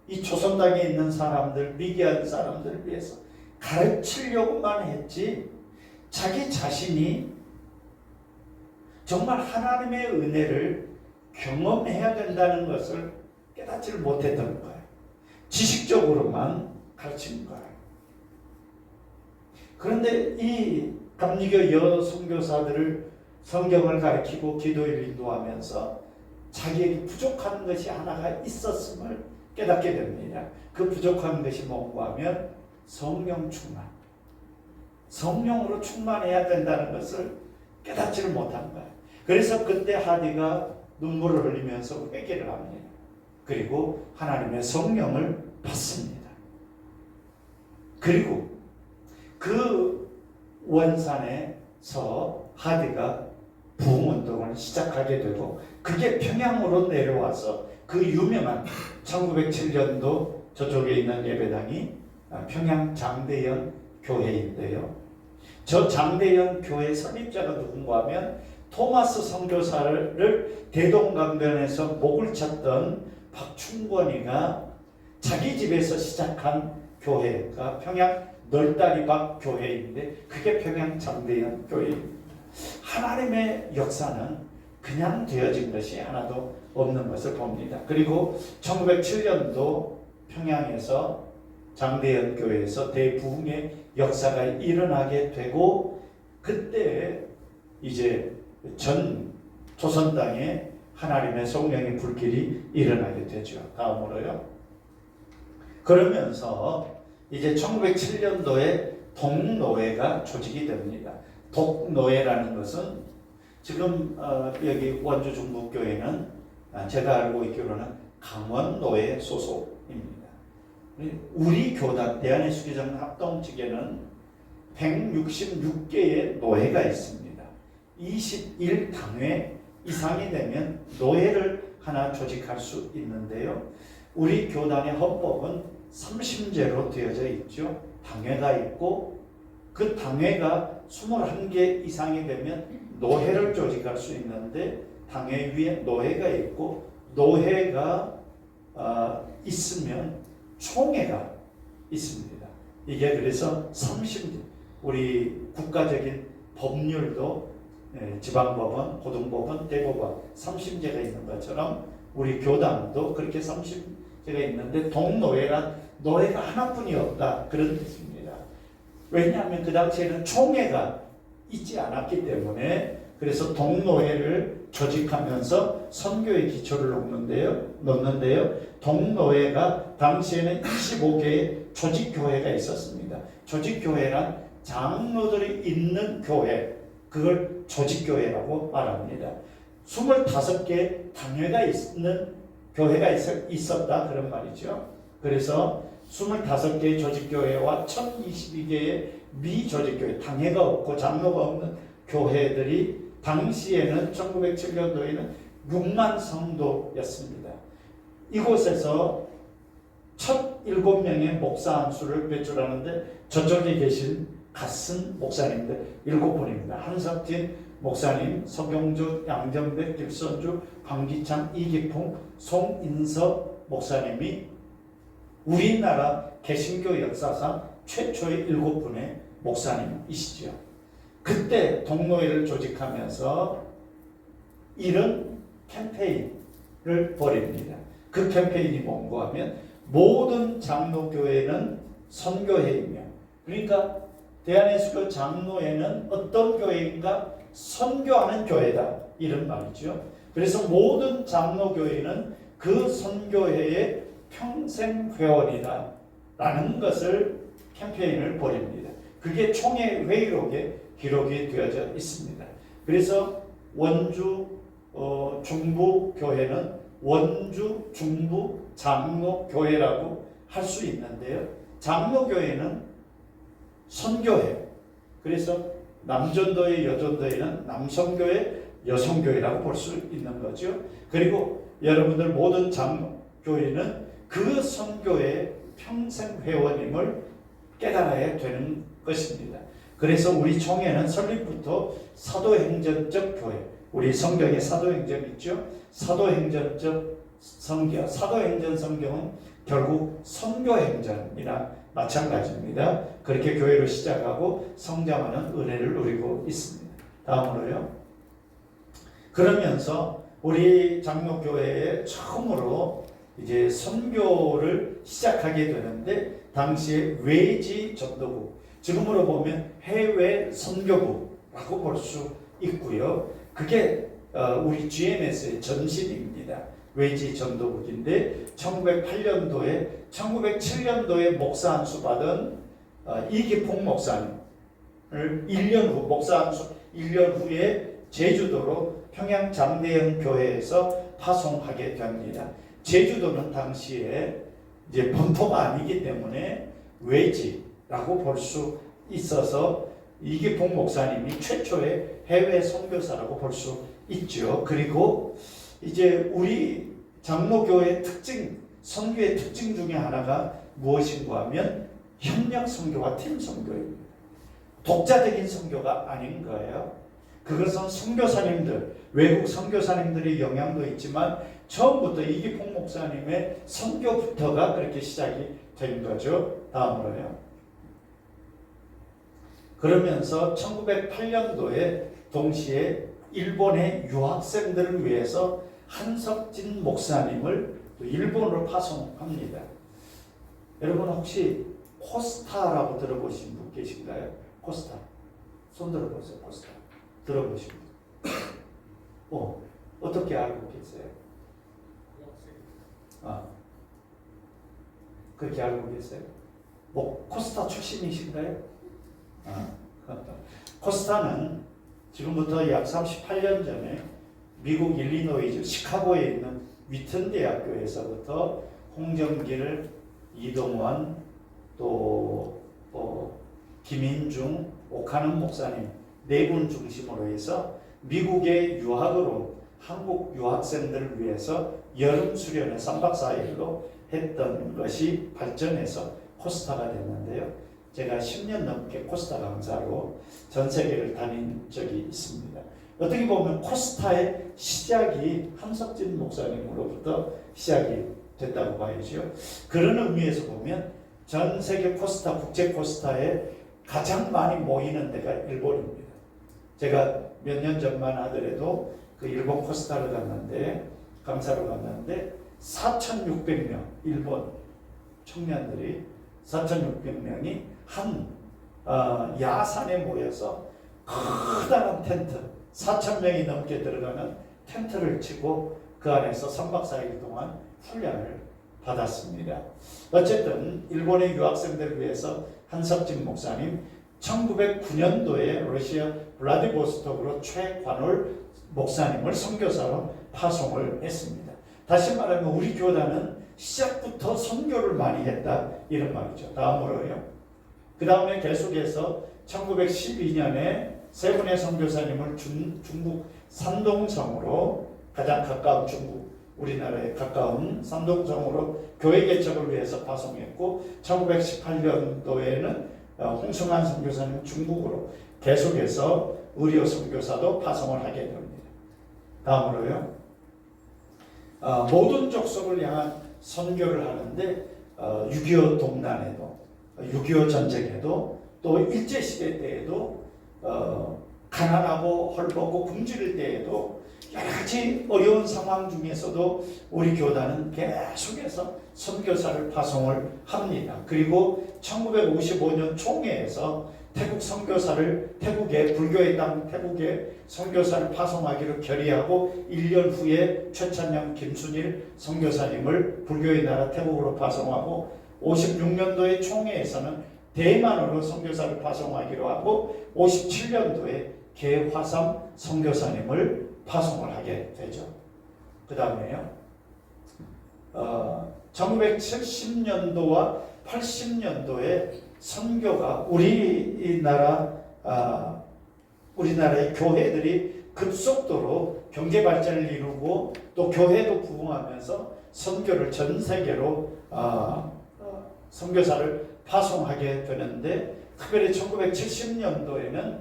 이 조선 땅에 있는 사람들, 미개한 사람들을 위해서 가르치려고만 했지 자기 자신이 정말 하나님의 은혜를 경험해야 된다는 것을 깨닫지를 못했던 거예요. 지식적으로만 가르친 거예요. 그런데 이 감리교 여선교사들을 성경을 가르치고 기도를 인도하면서 자기에게 부족한 것이 하나가 있었음을 깨닫게 됩니다. 그 부족한 것이 뭔가 하면 성령 충만. 성령으로 충만해야 된다는 것을 깨닫지를 못한 거예요. 그래서 그때 하디가 눈물을 흘리면서 회개를 합니다. 그리고 하나님의 성령을 받습니다. 그리고 그 원산에서 하디가 부흥운동을 시작하게 되고 그게 평양으로 내려와서 그 유명한 1907년도 저쪽에 있는 예배당이 평양 장대현 교회인데요. 저 장대현 교회 설립자가 누군가 하면 토마스 선교사를 대동강변에서 목을 쳤던 박충권이가 자기 집에서 시작한 교회가 평양 널다리박 교회인데 그게 평양 장대현 교회입니다. 하나님의 역사는 그냥 되어진 것이 하나도 없는 것을 봅니다. 그리고 1907년도 평양에서 장대현 교회에서 대부흥의 역사가 일어나게 되고 그때 이제 전 조선 땅에 하나님의 성령의 불길이 일어나게 되죠. 다음으로요. 그러면서 이제 1907년도에 동노회가 조직이 됩니다. 동노회라는 것은 지금 여기 원주 중국교회는 제가 알고 있기로는 강원노회 소속입니다. 우리 교단 대한의 수기정 합동 측에는 166개의 노회가 있습니다. 21당회 이상이 되면 노회를 하나 조직할 수 있는데요. 우리 교단의 헌법은 3심제로 되어져 있죠. 당회가 있고 그 당회가 21개 이상이 되면 노회를 조직할 수 있는데 당회 위에 노회가 있고 노회가 있으면 총회가 있습니다. 이게 그래서 30개 우리 국가적인 법률도 지방법원, 고등법원, 대법원 3심제가 있는 것처럼 우리 교단도 그렇게 3심제가 있는데 동노회란 노회가 하나뿐이 없다 그런 뜻입니다. 왜냐하면 그 당시에는 총회가 있지 않았기 때문에 그래서 동노회를 조직하면서 선교의 기초를 놓는데요. 동노회가 당시에는 25개의 조직교회가 있었습니다. 조직교회란 장로들이 있는 교회, 그걸 조직교회라고 말합니다. 25개 당회가 있는 교회가 있었다 그런 말이죠. 그래서 25개의 조직교회와 1022개의 미조직교회, 당회가 없고 장로가 없는 교회들이 당시에는 1907년도에는 6만 성도였습니다. 이곳에서 첫 7명의 목사 안수를 배출하는데 저쪽에 계신 갓슨 목사님들 7분입니다. 한석진 목사님, 서경주, 양정백, 길선주, 황기창, 이기풍, 송인석 목사님이 우리나라 개신교 역사상 최초의 7분의 목사님이시죠. 그때 동노회를 조직하면서 이런 캠페인을 벌입니다. 그 캠페인이 뭔가 하면 모든 장로교회는 선교회이며, 그러니까 대한예수교 장로회는 어떤 교회인가? 선교하는 교회다 이런 말이죠. 그래서 모든 장로교회는 그 선교회의 평생 회원이다 라는 것을 캠페인을 벌입니다. 그게 총회 회의록에 기록이 되어져 있습니다. 그래서 원주 중부 교회는 원주 중부 장로교회라고 할 수 있는데요. 장로교회는 선교회, 그래서 남전도회, 여전도회는 남성교회, 여성교회라고 볼 수 있는 거죠. 그리고 여러분들 모든 장로교회는 그 선교의 평생 회원임을 깨달아야 되는 것입니다. 그래서 우리 총회는 설립부터 사도행전적 교회, 우리 성경에 사도행전 있죠? 사도행전적 성경, 사도행전 성경은 결국 선교행전이나 마찬가지입니다. 그렇게 교회를 시작하고 성장하는 은혜를 누리고 있습니다. 다음으로요. 그러면서 우리 장로교회에 처음으로 이제 선교를 시작하게 되는데, 당시에 외지 전도부, 지금으로 보면 해외 선교부라고 볼 수 있고요. 그게 우리 GMS의 전신입니다. 외지 전도부인데 1907년도에 목사 안수 받은 이기풍 목사님을 1년 후, 목사 안수 1년 후에 제주도로 평양 장대영 교회에서 파송하게 됩니다. 제주도는 당시에 이제 본토가 아니기 때문에 외지라고 볼 수 있어서 이기풍 목사님이 최초의 해외 선교사라고 볼 수 있죠. 그리고 이제 우리 장로교회의 특징, 선교의 특징 중에 하나가 무엇인가 하면 협력 선교와 팀 선교입니다. 독자적인 선교가 아닌 거예요. 그것은 선교사님들, 외국 선교사님들의 영향도 있지만 처음부터 이기풍 목사님의 선교부터가 그렇게 시작이 된 거죠. 다음으로요. 그러면서 1908년도에 동시에 일본의 유학생들을 위해서 한석진 목사님을 일본으로 파송합니다. 여러분 혹시 코스타라고 들어보신 분 계신가요? 코스타. 손 들어보세요. 코스타. 들어보신 분. 어떻게 알고 계세요? 그렇게 알고 계세요? 코스타 출신이신가요? 코스타는 지금부터 약 38년 전에 미국 일리노이주 시카고에 있는 위튼 대학교에서부터 홍정길, 이동원, 또 김인중, 오카는 목사님 4분 중심으로 해서 미국에 유학을 온 한국 유학생들을 위해서 여름 수련회 3박 4일로 했던 것이 발전해서 코스타가 됐는데요. 제가 10년 넘게 코스타 강사로 전 세계를 다닌 적이 있습니다. 어떻게 보면 코스타의 시작이 한석진 목사님으로부터 시작이 됐다고 봐야죠. 그런 의미에서 보면 전 세계 코스타, 국제 코스타에 가장 많이 모이는 데가 일본입니다. 제가 몇 년 전만 하더라도 그 일본 코스타를 갔는데, 강사로 갔는데 4,600명 일본 청년들이 4,600명이 한 야산에 모여서 커다란 텐트 4,000명이 넘게 들어가는 텐트를 치고 그 안에서 3박 4일 동안 훈련을 받았습니다. 어쨌든 일본의 유학생들을 위해서 한석진 목사님 1909년도에 러시아 블라디보스톡으로 최관올 목사님을 선교사로 파송을 했습니다. 다시 말하면 우리 교단은 시작부터 선교를 많이 했다 이런 말이죠. 다음으로요. 그 다음에 계속해서 1912년에 세 분의 선교사님을 중국 산동성으로 가장 가까운 중국 우리나라에 가까운 산동성으로 교회 개척을 위해서 파송했고 1918년도에는 홍승환 선교사님 중국으로 계속해서 의료 선교사도 파송을 하게 됩니다. 다음으로요. 모든 족속을 향한 선교를 하는데 6.25 동란에도 6.25 전쟁에도 또 일제시대 때에도 가난하고 헐벗고 굶주릴 때에도 여러 가지 어려운 상황 중에서도 우리 교단은 계속해서 선교사를 파송을 합니다. 그리고 1955년 총회에서 태국 선교사를 태국의 불교의 땅 태국에 선교사를 파송하기로 결의하고 1년 후에 최찬영 김순일 선교사님을 불교의 나라 태국으로 파송하고 56년도에 총회에서는 대만으로 선교사를 파송하기로 하고 57년도에 개화삼 선교사님을 파송을 하게 되죠. 그 다음에요. 1970년도와 80년도에 선교가 우리나라의 교회들이 급속도로 경제 발전을 이루고 또 교회도 부흥하면서 선교를 전 세계로 선교사를 파송하게 되는데 특별히 1970년도에는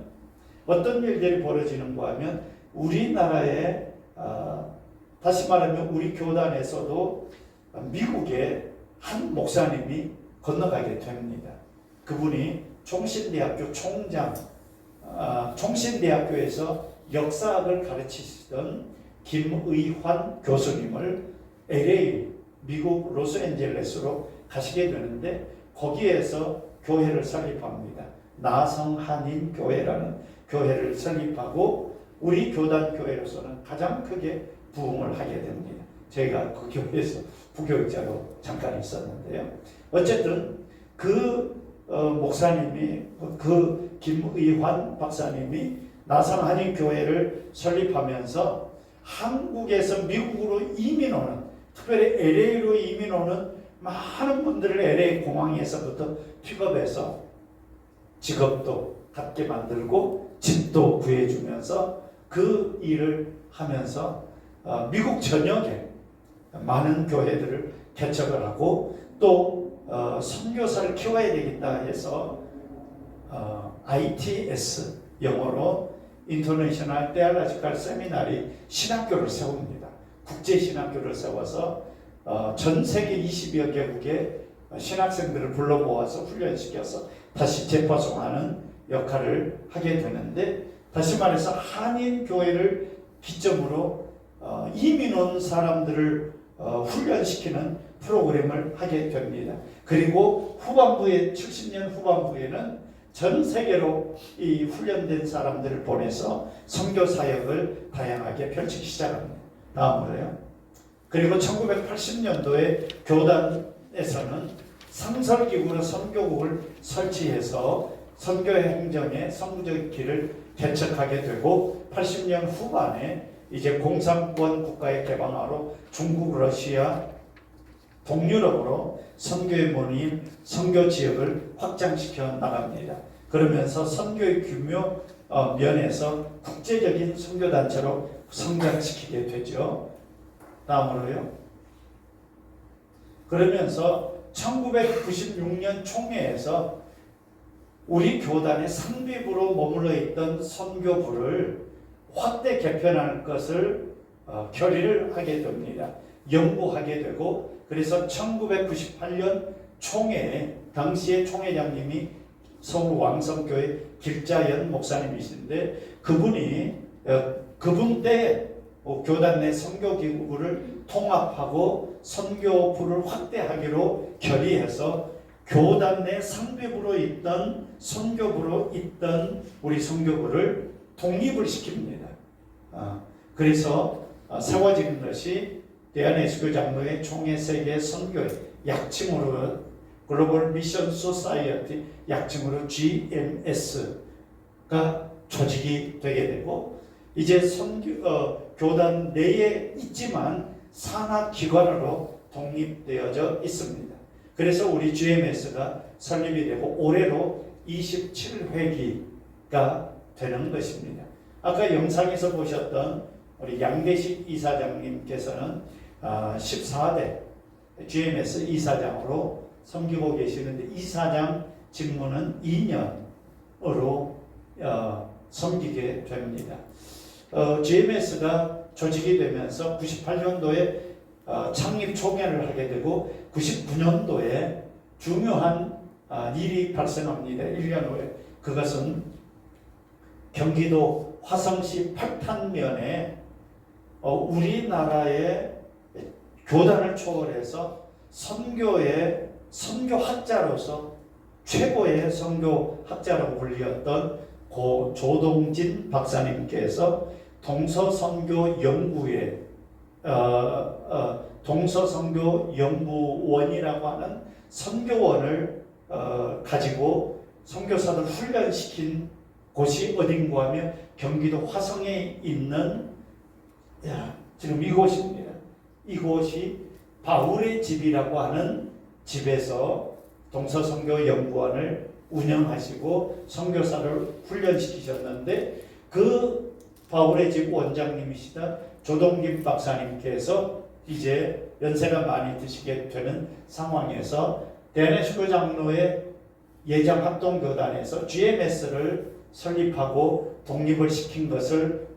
어떤 일들이 벌어지는가 하면 우리나라에 다시 말하면 우리 교단에서도 미국의 한 목사님이 건너가게 됩니다. 그분이 총신대학교 총장, 총신대학교에서 역사학을 가르치시던 김의환 교수님을 LA, 미국 로스앤젤레스로 가시게 되는데 거기에서 교회를 설립합니다. 나성한인교회라는 교회를 설립하고 우리 교단 교회로서는 가장 크게 부흥을 하게 됩니다. 제가 그 교회에서 부교육자로 잠깐 있었는데요. 어쨌든 그 목사님이 그 김의환 박사님이 나성한인교회를 설립하면서 한국에서 미국으로 이민 오는 특별히 LA로 이민 오는 많은 분들을 LA 공항에서부터 픽업해서 직업도 갖게 만들고 집도 구해주면서 그 일을 하면서 미국 전역에 많은 교회들을 개척을 하고 또 선교사를 키워야 되겠다 해서 ITS 영어로 인터내셔널 테올로지컬 세미나리 신학교를 세웁니다. 국제 신학교를 세워서 전 세계 20여 개국의 신학생들을 불러 모아서 훈련시켜서 다시 재파송하는 역할을 하게 되는데 다시 말해서 한인 교회를 기점으로 이민 온 사람들을 훈련시키는 프로그램을 하게 됩니다. 그리고 후반부에 70년 후반부에는 전 세계로 이 훈련된 사람들을 보내서 선교 사역을 다양하게 펼치기 시작합니다. 다음으로요. 그리고 1980년도에 교단에서는 상설기구로 선교국을 설치해서 선교 행정의 선구적 길을 개척하게 되고 80년 후반에 이제 공산권 국가의 개방화로 중국, 러시아, 동유럽으로 선교의 문인, 선교 지역을 확장시켜 나갑니다. 그러면서 선교의 규모 면에서 국제적인 선교단체로 성장시키게 되죠. 다음으로요. 그러면서 1996년 총회에서 우리 교단의 상비부로 머물러 있던 선교부를 확대 개편할 것을 결의를 하게 됩니다. 연구하게 되고 그래서 1998년 총회에 당시의 총회장님이 서울 왕성교회 길자연 목사님이신데 그분 때 교단 내 선교기구를 통합하고 선교부를 확대하기로 결의해서 교단 내 상비부로 있던 선교부로 있던 우리 선교부를 독립을 시킵니다. 그래서 세워진 것이 대한예수교 장로회 총회 세계 선교회 약칭으로 글로벌 미션 소사이어티, 약칭으로 GMS가 조직이 되게 되고, 이제 교단 내에 있지만 산하기관으로 독립되어져 있습니다. 그래서 우리 GMS가 설립이 되고 올해로 27회기가 되는 것입니다. 아까 영상에서 보셨던 우리 양대식 이사장님께서는 14대 GMS 이사장으로 섬기고 계시는데, 이사장 직무는 2년으로 섬기게 됩니다. GMS가 조직이 되면서 98년도에 창립 총회를 하게 되고 99년도에 중요한 일이 발생합니다. 1년 후에. 그것은 경기도 화성시 팔탄면에 우리나라의 교단을 초월해서 선교학자로서 최고의 선교학자라고 불리었던 고 조동진 박사님께서 동서선교연구회 동서선교연구원이라고 하는 선교원을 가지고 선교사들 훈련시킨 곳이 어딘가 하면 경기도 화성에 있는 지금 이곳입니다. 이곳이 바울의 집이라고 하는 집에서 동서선교연구원을 운영하시고 선교사를 훈련시키셨는데, 그 바울의 집 원장님이시다 조동김 박사님께서 이제 연세가 많이 드시게 되는 상황에서 대내수교 장로의 예장합동교단에서 GMS를 설립하고 독립을 시킨 것을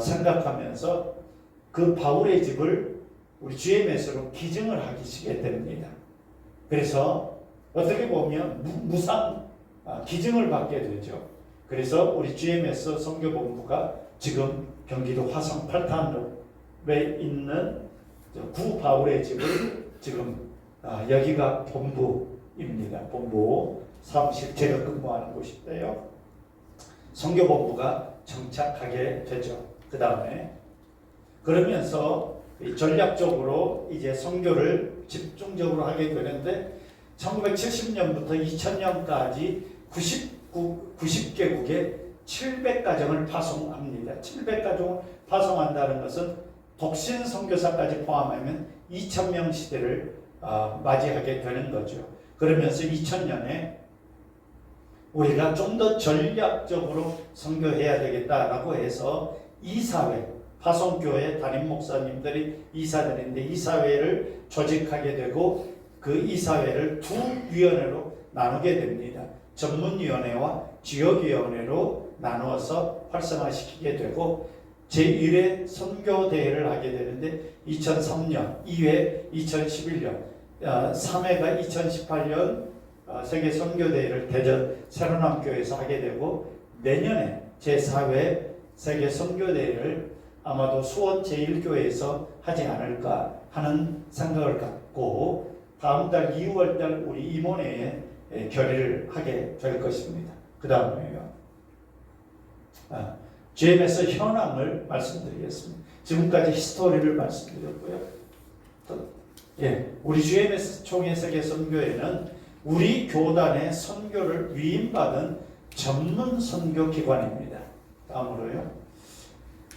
생각하면서 그 바울의 집을 우리 GMS로 기증을 하시게 됩니다. 그래서 어떻게 보면 무상 기증을 받게 되죠. 그래서 우리 GMS 선교본부가 지금 경기도 화성 팔탄로에 있는 구 바울의 집을 지금 여기가 본부입니다. 본부 사무실, 제가 근무하는 곳인데요. 선교본부가 정착하게 되죠. 그 다음에 그러면서 전략적으로 이제 선교를 집중적으로 하게 되는데, 1970년부터 2000년까지 90개국에 700가정을 파송합니다. 700가정을 파송한다는 것은 독신 선교사까지 포함하면 2000명 시대를 맞이하게 되는 거죠. 그러면서 2000년에 우리가 좀 더 전략적으로 선교해야 되겠다라고 해서 이사회, 파송교회 담임 목사님들이 이사들인데 이사회를 조직하게 되고, 그 이사회를 두 위원회로 나누게 됩니다. 전문위원회와 지역위원회로 나누어서 활성화시키게 되고, 제1회 선교대회를 하게 되는데 2003년, 2회 2011년, 3회가 2018년 세계 선교대회를 대전 새로남교에서 하게 되고, 내년에 제4회 세계 선교대회를 아마도 수원 제1교회에서 하지 않을까 하는 생각을 갖고 다음 달 2월 달 우리 임원회에 결의를 하게 될 것입니다. 그 다음에요. GMS 현황을 말씀드리겠습니다. 지금까지 히스토리를 말씀드렸고요. 우리 GMS 총회 세계 선교회는 우리 교단의 선교를 위임받은 전문 선교 기관입니다. 다음으로요.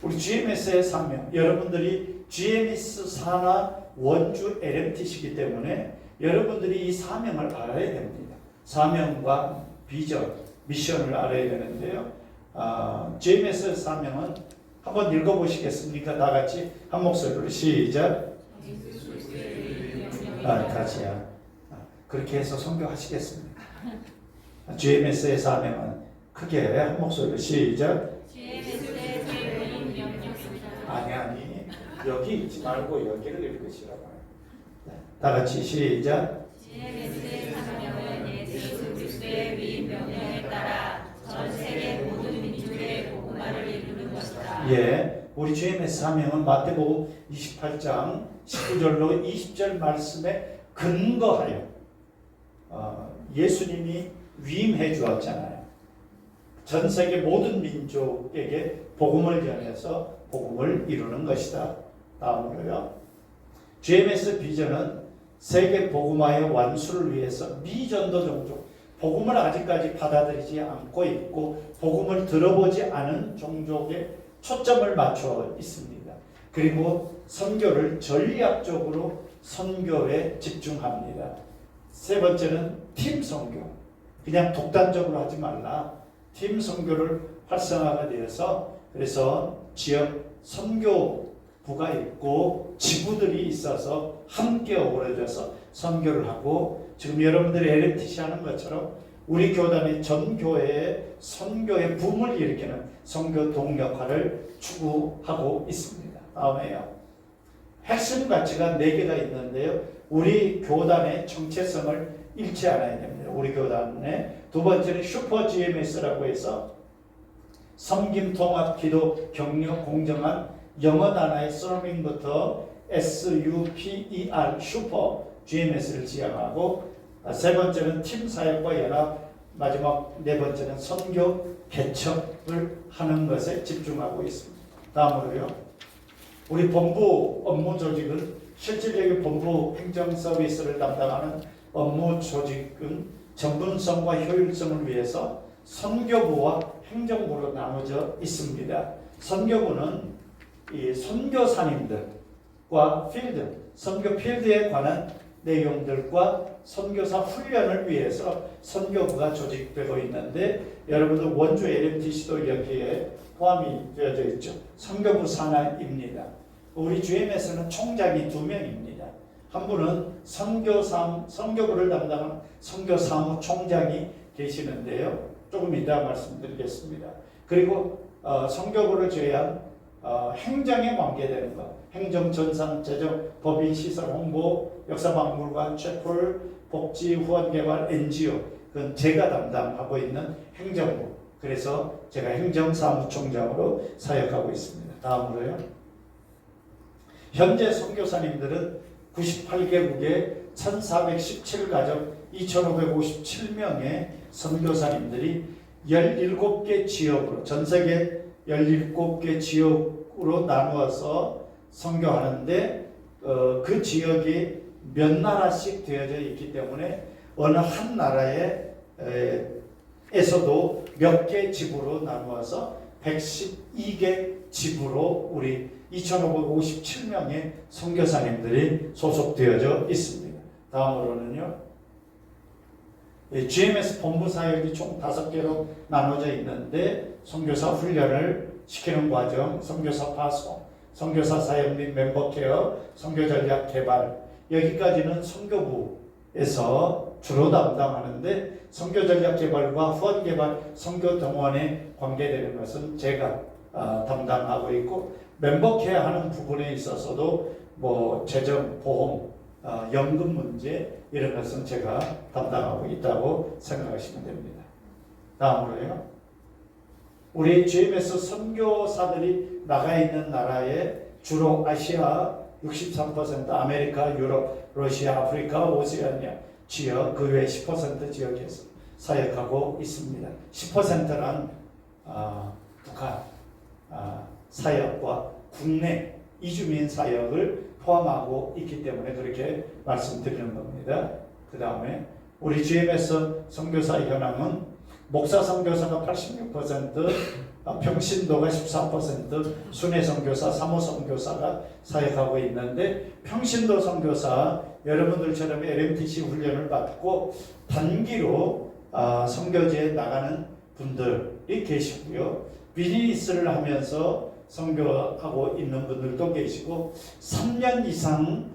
우리 GMS의 사명, 여러분들이 GMS 산하 원주 LMT시기 때문에 여러분들이 이 사명을 알아야 됩니다. 사명과 비전, 미션을 알아야 되는데요. GMS 사명은 한번 읽어보시겠습니까? 다 같이 한 목소리로 시작. 다시요. 그렇게 해서 선교하시겠습니다. GMS의 사명은 크게 한 목소리로 시작. 아니 여기 있지 말고 여기를 읽으시라고. 다 같이 시작. GMS의 사명은 예수 그리스도의 위임 명령에 따라 전 세계 모든 민족의 복음화를 이루는 것이다. 우리 GMS 사명은 마태복음 28장 19절로 20절 말씀에 근거하여 예수님이 위임해 주었잖아요. 전 세계 모든 민족에게 복음을 전해서 복음을 이루는 것이다. 다음으로요. GMS 비전은 세계 복음화의 완수를 위해서 미전도 종족, 복음을 아직까지 받아들이지 않고 있고 복음을 들어보지 않은 종족에 초점을 맞춰 있습니다. 그리고 선교를 전략적으로 선교에 집중합니다. 세 번째는 팀 선교. 그냥 독단적으로 하지 말라. 팀 선교를 활성화가 되어서 그래서 지역 선교부가 있고 지부들이 있어서 함께 어우러져서 선교를 하고 지금 여러분들이 LMTC 하는 것처럼 우리 교단의 전 교회의 선교의 붐을 일으키는 선교 동역화를 추구하고 있습니다. 다음에요. 핵심 가치가 4개가 있는데요. 우리 교단의 정체성을 잃지 않아야 됩니다. 우리 교단의 두 번째는 슈퍼 GMS라고 해서 섬김, 통합, 기도, 격려, 공정한 영어 단어의 서밍부터 SUPER 슈퍼 GMS를 지향하고 세 번째는 팀 사역과 연합, 마지막 네 번째는 선교 개척을 하는 것에 집중하고 있습니다. 다음으로요. 우리 본부 업무 조직은 실질적인 본부 행정 서비스를 담당하는 업무 조직은 전문성과 효율성을 위해서 선교부와 행정부로 나눠져 있습니다. 선교부는 이 선교사님들과 필드, 선교 필드에 관한 내용들과 선교사 훈련을 위해서 선교부가 조직되고 있는데 여러분들 원주 LMTC도 여기에 포함이 되어져 있죠. 선교부 산하입니다. 우리 GM에서는 총장이 2명입니다. 한 분은 선교부를 담당하는 선교사무총장이 계시는데요. 조금 이따 말씀드리겠습니다. 그리고 선교부를 제외한 행정에 관계되는 것, 행정, 전산, 재정, 법인, 시설, 홍보, 역사박물관, 채플, 복지, 후원개발, NGO 그건 제가 담당하고 있는 행정부. 그래서 제가 행정사무총장으로 사역하고 있습니다. 다음으로요. 현재 선교사님들은 98개국에 1417가정 2557명의 선교사님들이 17개 지역으로 전세계 17개 지역으로 나누어서 선교하는데 그 지역이 몇 나라씩 되어져 있기 때문에 어느 한 나라에 에서도 몇 개 지부로 나누어서 112개 지부로 우리 2557명의 선교사님들이 소속되어져 있습니다. 다음으로는요. GMS 본부 사역이 총 5개로 나눠져 있는데 선교사 훈련을 시키는 과정, 선교사 파송, 선교사 사역 및 멤버 케어, 선교 전략 개발 여기까지는 선교부에서 주로 담당하는데 선교 전략 개발과 후원 개발, 선교 동원에 관계되는 것은 제가 담당하고 있고 멤버 케어 하는 부분에 있어서도 뭐 재정, 보험, 연금 문제 이런 것은 제가 담당하고 있다고 생각하시면 됩니다. 다음으로요. 우리 GMS 선교사들이 나가 있는 나라에 주로 아시아 63%, 아메리카, 유럽, 러시아, 아프리카, 오세아니아 지역 그 외 10% 지역에서 사역하고 있습니다. 10%란 북한 사역과 국내 이주민 사역을 포함하고 있기 때문에 그렇게 말씀드리는 겁니다. 그 다음에 우리 GMS 선교사 현황은 목사 선교사가 86%, 평신도가 14%, 순회 선교사, 사모 선교사가 사역하고 있는데 평신도 선교사 여러분들처럼 LMTC 훈련을 받고 단기로 선교지에 나가는 분들이 계시고요. 비즈니스를 하면서 선교하고 있는 분들도 계시고 3년 이상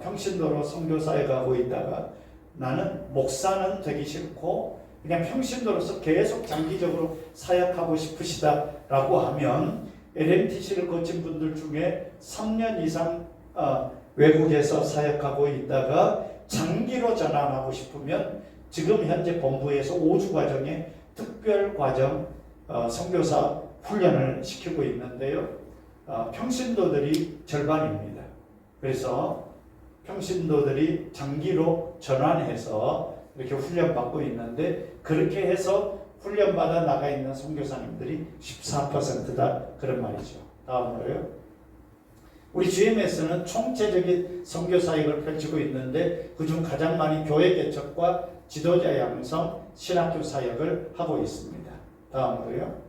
평신도로 선교사에 가고 있다가 나는 목사는 되기 싫고 그냥 평신도로서 계속 장기적으로 사역하고 싶으시다라고 하면 LMTC를 거친 분들 중에 3년 이상 외국에서 사역하고 있다가 장기로 전환하고 싶으면 지금 현재 본부에서 5주 과정의 특별 과정 선교사 훈련을 시키고 있는데요. 평신도들이 절반입니다. 그래서 평신도들이 장기로 전환해서 이렇게 훈련받고 있는데 그렇게 해서 훈련받아 나가 있는 선교사님들이 14%다 그런 말이죠. 다음으로요. 우리 GMS는 총체적인 선교 사역을 펼치고 있는데 그중 가장 많이 교회 개척과 지도자 양성, 신학교 사역을 하고 있습니다. 다음으로요.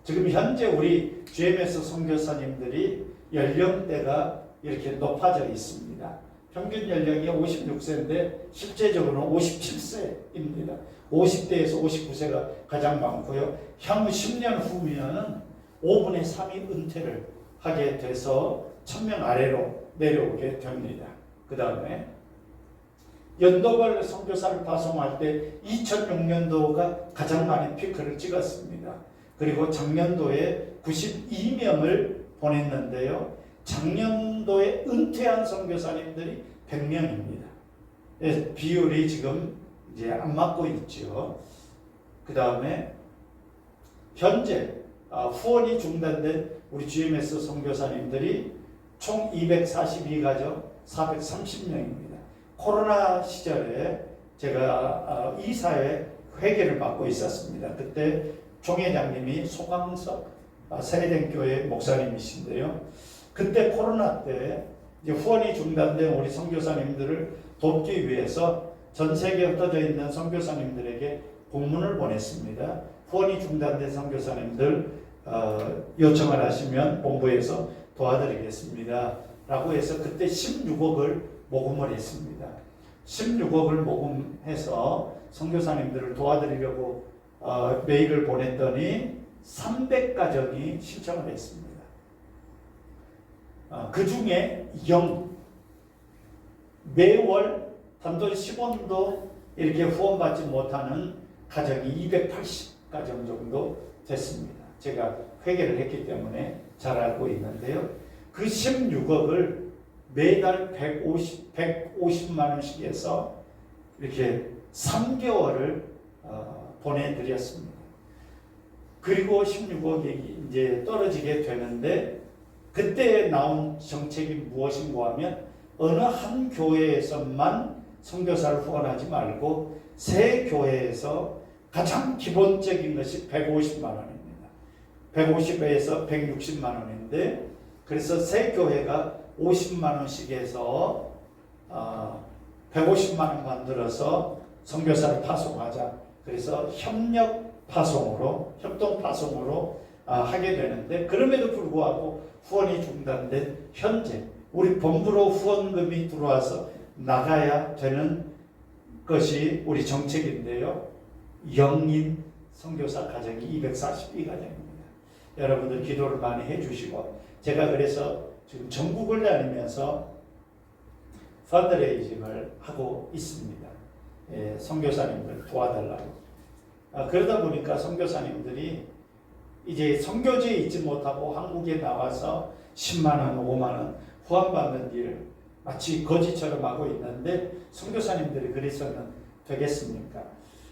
지금 현재 우리 GMS 선교사님들이 연령대가 이렇게 높아져 있습니다. 평균 연령이 56세인데 실제적으로는 57세입니다. 50대에서 59세가 가장 많고요. 향후 10년 후면은 5분의 3이 은퇴를 하게 돼서 1000명 아래로 내려오게 됩니다. 그 다음에 연도별 선교사를 파송할 때 2006년도가 가장 많은 피크를 찍었습니다. 그리고 작년도에 92명을 보냈는데요. 작년도에 은퇴한 선교사님들이 100명입니다. 비율이 지금 이제 안 맞고 있죠. 그 다음에 현재 후원이 중단된 우리 GMS 선교사님들이 총 242가정 430명입니다. 코로나 시절에 제가 이사회 회계를 맡고 있었습니다. 그때 총회장님이 소강석 세례den교회 목사님이신데요. 그때 코로나 때 이제 후원이 중단된 우리 선교사님들을 돕기 위해서 전 세계에 흩어져 있는 선교사님들에게 공문을 보냈습니다. 후원이 중단된 선교사님들 요청을 하시면 본부에서 도와드리겠습니다. 라고 해서 그때 16억을 모금을 했습니다. 16억을 모금해서 선교사님들을 도와드리려고 메일을 보냈더니 300가정이 신청을 했습니다. 그 중에 매월 단돈 10원도 이렇게 후원받지 못하는 가정이 280가정 정도 됐습니다. 제가 회계를 했기 때문에 잘 알고 있는데요. 그 16억을 매달 150만 원씩 해서 이렇게 3개월을 보내드렸습니다. 그리고 16억이 이제 떨어지게 되는데 그때 나온 정책이 무엇인가 하면 어느 한 교회에서만 선교사를 후원하지 말고 새 교회에서 가장 기본적인 것이 150만 원입니다. 150에서 160만 원인데 그래서 새 교회가 50만 원씩 해서 150만 원 만들어서 선교사를 파송하자. 그래서 협력 파송으로 협동 파송으로 하게 되는데 그럼에도 불구하고 후원이 중단된 현재 우리 본부로 후원금이 들어와서 나가야 되는 것이 우리 정책인데요. 영인 선교사 가정이 242가정입니다. 여러분들 기도를 많이 해주시고 제가 그래서 지금 전국을 다니면서 펀드레이징을 하고 있습니다. 선교사님들 도와달라고. 그러다 보니까 선교사님들이 이제 선교지에 있지 못하고 한국에 나와서 10만 원, 5만 원 후원받는 일을 마치 거지처럼 하고 있는데 선교사님들이 그래서는 되겠습니까?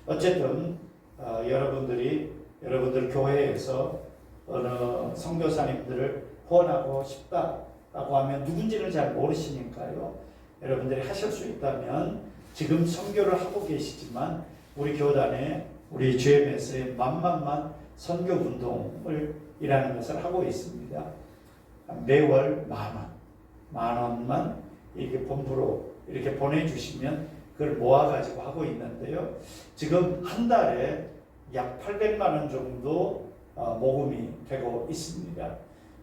어쨌든 여러분들 교회에서 어느 선교사님들을 후원하고 싶다라고 하면 누군지를 잘 모르시니까요. 여러분들이 하실 수 있다면 지금 선교를 하고 계시지만 우리 교단에 우리 GMS의 만만만 선교 운동을 이라는 것을 하고 있습니다. 매월 만 원만 이렇게 본부로 이렇게 보내주시면 그걸 모아가지고 하고 있는데요. 지금 한 달에 약 800만 원 정도 모금이 되고 있습니다.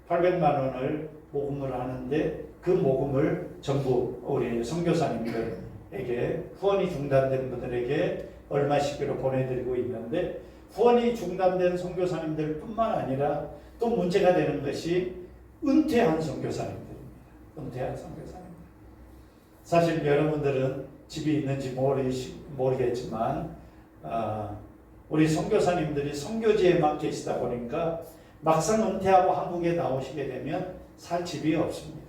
800만 원을 모금을 하는데 그 모금을 전부 우리 선교사님들에게 후원이 중단된 분들에게 얼마씩으로 보내드리고 있는데 후원이 중단된 선교사님들 뿐만 아니라 또 문제가 되는 것이 은퇴한 선교사님들입니다. 은퇴한 선교사님들. 사실 여러분들은 집이 있는지 모르겠지만 우리 선교사님들이 선교지에만 계시다 보니까 막상 은퇴하고 한국에 나오시게 되면 살 집이 없습니다.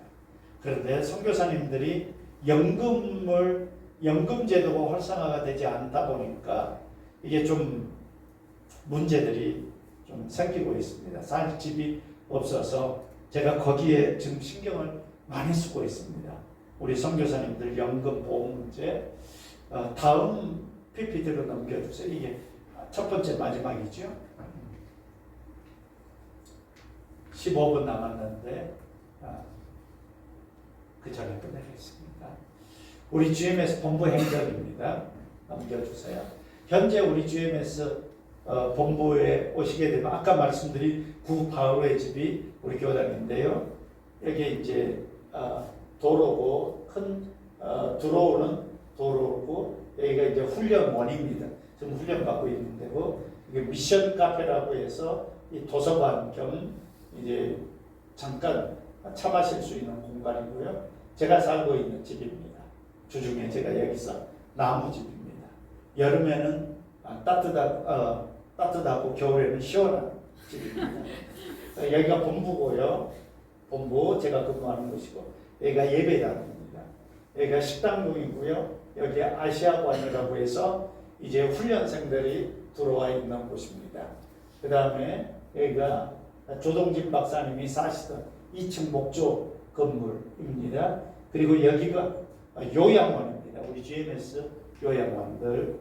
그런데 선교사님들이 연금 제도가 활성화가 되지 않다 보니까 이게 좀 문제들이 좀 생기고 있습니다. 살 집이 없어서 제가 거기에 지금 신경을 많이 쓰고 있습니다. 우리 선교사님들 연금 보험 문제. 다음 PPT로 넘겨주세요. 이게 첫 번째 마지막이죠. 15분 남았는데 그 전에 끝내겠습니다. 우리 GMS 본부 행정입니다. 넘겨주세요. 현재 우리 GMS 본부에 오시게 되면 아까 말씀드린 구 바로의 집이 우리 교단인데요. 여기 이제 도로고 큰 들어오는 도로고 여기가 이제 훈련원입니다. 지금 훈련 받고 있는 데고 이게 미션 카페라고 해서 이 도서관 겸 이제 잠깐 차 마실 수 있는 공간이고요. 제가 살고 있는 집입니다. 주중에 제가 여기서 나무 집입니다. 여름에는 따뜻하고 겨울에는 시원한 집입니다. 여기가 본부고요. 본부 제가 근무하는 곳이고 여기가 예배당입니다. 여기가 식당동이고요. 여기 아시아관이라고 해서 이제 훈련생들이 들어와 있는 곳입니다. 그 다음에 여기가 조동진 박사님이 사시던 2층 목조 건물입니다. 그리고 여기가 요양원입니다. 우리 GMS 요양원들,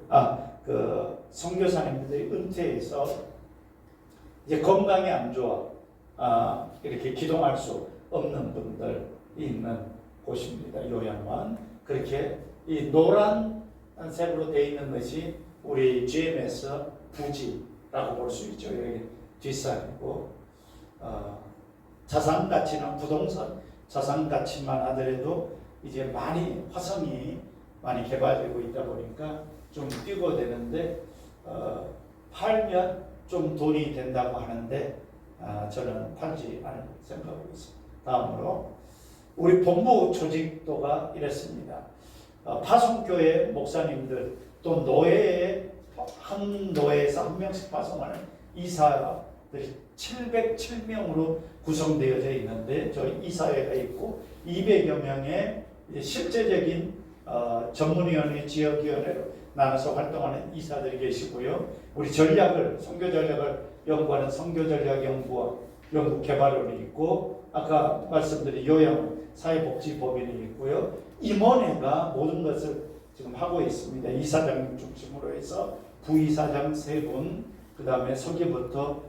그 선교사님들이 은퇴해서 이제 건강이 안 좋아, 이렇게 기동할 수 없는 분들이 있는 곳입니다. 요양원. 그렇게 이 노란색으로 되어 있는 것이 우리 GMS 부지라고 볼 수 있죠. 여기 뒷산이고, 자산 가치는 부동산 자산 가치만 하더라도 이제 많이 화성이 많이 개발되고 있다 보니까 좀 뛰고 되는데 팔면 좀 돈이 된다고 하는데 저는 팔지 않을 생각하고 있습니다. 다음으로 우리 본부 조직도가 이렇습니다. 파송교회 목사님들 또 노예의 한 노예에서 한 명씩 파송하는 이사들이 707명으로 구성되어져 있는데 저희 이사회가 있고 200여 명의 실제적인 전문위원회, 지역위원회로 나눠서 활동하는 이사들이 계시고요. 우리 전략을, 선교 전략을 연구하는 선교전략연구원 연구개발원이 있고 아까 말씀드린 요양 사회복지법인이 있고요. 임원회가 모든 것을 지금 하고 있습니다. 이사장님 중심으로 해서 부이사장 3분, 그 다음에 서기부터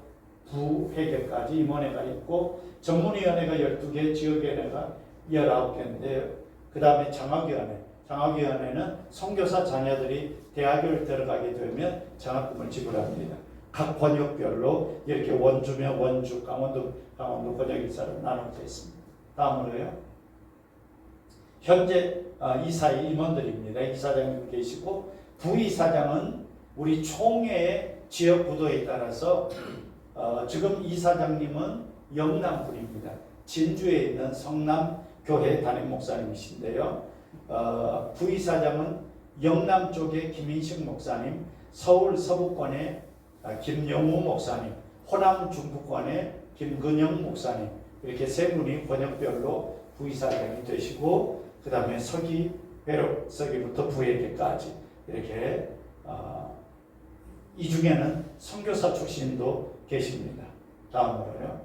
부회계까지 임원회가 있고 전문위원회가 12개, 지역위원회가 19개인데요. 그 다음에 장학위원회는 선교사 자녀들이 대학을 들어가게 되면 장학금을 지불합니다. 각 권역별로 이렇게 원주면 원주, 강원도 권역이사로 나눠져 있습니다. 다음으로요. 현재 이사의 임원들입니다. 이사장님 계시고 부이사장은 우리 총회의 지역 구도에 따라서 지금 이사장님은 영남군입니다. 진주에 있는 성남교회 담임 목사님이신데요. 부이사장은 영남 쪽의 김인식 목사님, 서울 서부권의 김영우 목사님, 호남 중부권의 김근영 목사님 이렇게 세 분이 권역별로 부이사장이 되시고 그 다음에 서기부터 부회계까지 이렇게 이 중에는 선교사 출신도 계십니다. 다음으로요.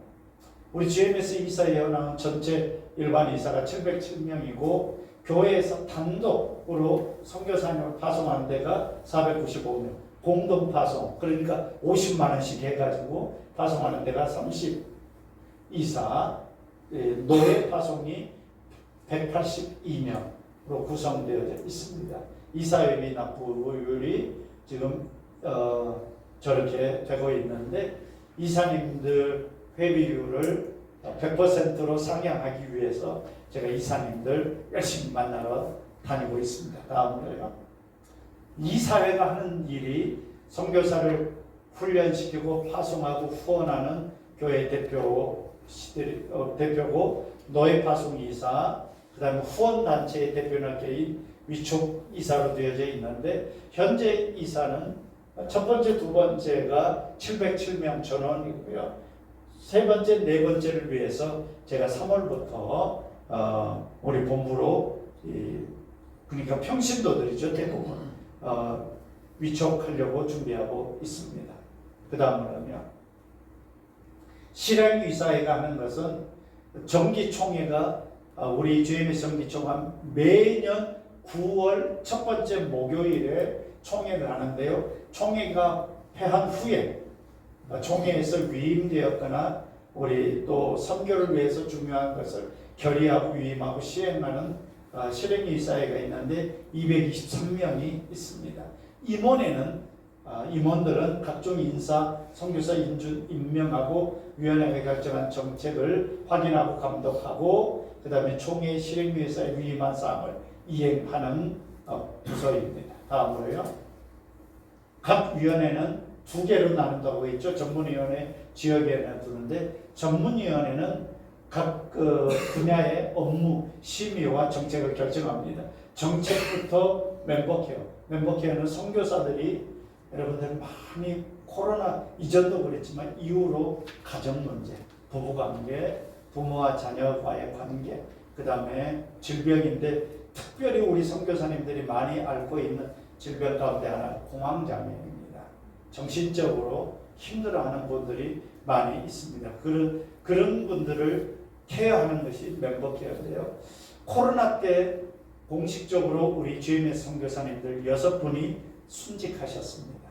우리 GMS 이사회 연합은 전체 일반 이사가 707명이고 교회에서 단독으로 선교사님을 파송하는 데가 495명. 공동 파송 그러니까 50만 원씩 해가지고 파송하는 데가 32사, 노예 파송이 182명으로 구성되어 있습니다. 이사회비 납부율이 지금 저렇게 되고 있는데 이사님들 회비율을 100%로 상향하기 위해서 제가 이사님들 열심히 만나러 다니고 있습니다. 다음으로요. 이사회가 하는 일이 선교사를 훈련시키고 파송하고 후원하는 교회 대표고 노예 파송 이사, 그 다음에 후원단체의 대표나 개인 위촉 이사로 되어져 있는데 현재 이사는 첫 번째, 두 번째가 707명 전원이고요. 세 번째, 네 번째를 위해서 제가 3월부터 우리 본부로 그러니까 평신도들이죠 대부분 위촉하려고 준비하고 있습니다. 그 다음으로는요. 실행이사회가 하는 것은 정기총회가 우리 GMS 정기총회 매년 9월 첫 번째 목요일에 총회를 하는데요. 총회가 폐한 후에 총회에서 위임되었거나 우리 또 선교를 위해서 중요한 것을 결의하고 위임하고 시행하는 실행위사회가 있는데 223명이 있습니다. 임원들은 각종 인사, 선교사 임명하고 위원회가 결정한 정책을 확인하고 감독하고 그 다음에 총회 실행위사에 위임한 사항을 이행하는 부서입니다. 다음으로요. 각 위원회는 두 개로 나눈다고 했죠. 전문위원회, 지역위원회 두는데 전문위원회는 각 분야의 업무, 심의와 정책을 결정합니다. 정책부터 멤버케어는 선교사들이 여러분들 많이 코로나 이전도 그랬지만 이후로 가정문제, 부부관계, 부모와 자녀와의 관계, 그 다음에 질병인데 특별히 우리 선교사님들이 많이 앓고 있는 질병 가운데 하나 공황장애입니다. 정신적으로 힘들어하는 분들이 많이 있습니다. 그런 분들을 케어하는 것이 멤버케어인데요. 코로나 때 공식적으로 우리 GMS 선교사님들 6분이 순직하셨습니다.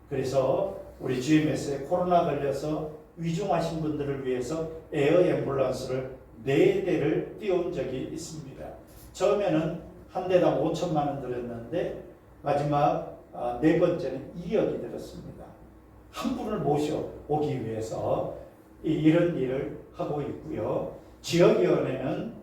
그래서 우리 GMS에 코로나 걸려서 위중하신 분들을 위해서 에어 앰뷸런스를 4대를 띄운 적이 있습니다. 처음에는 한 대당 5천만 원 들었는데 마지막 4번째는 2억이 들었습니다. 한 분을 모셔오기 위해서 이런 일을 하고 있고요. 지역위원회는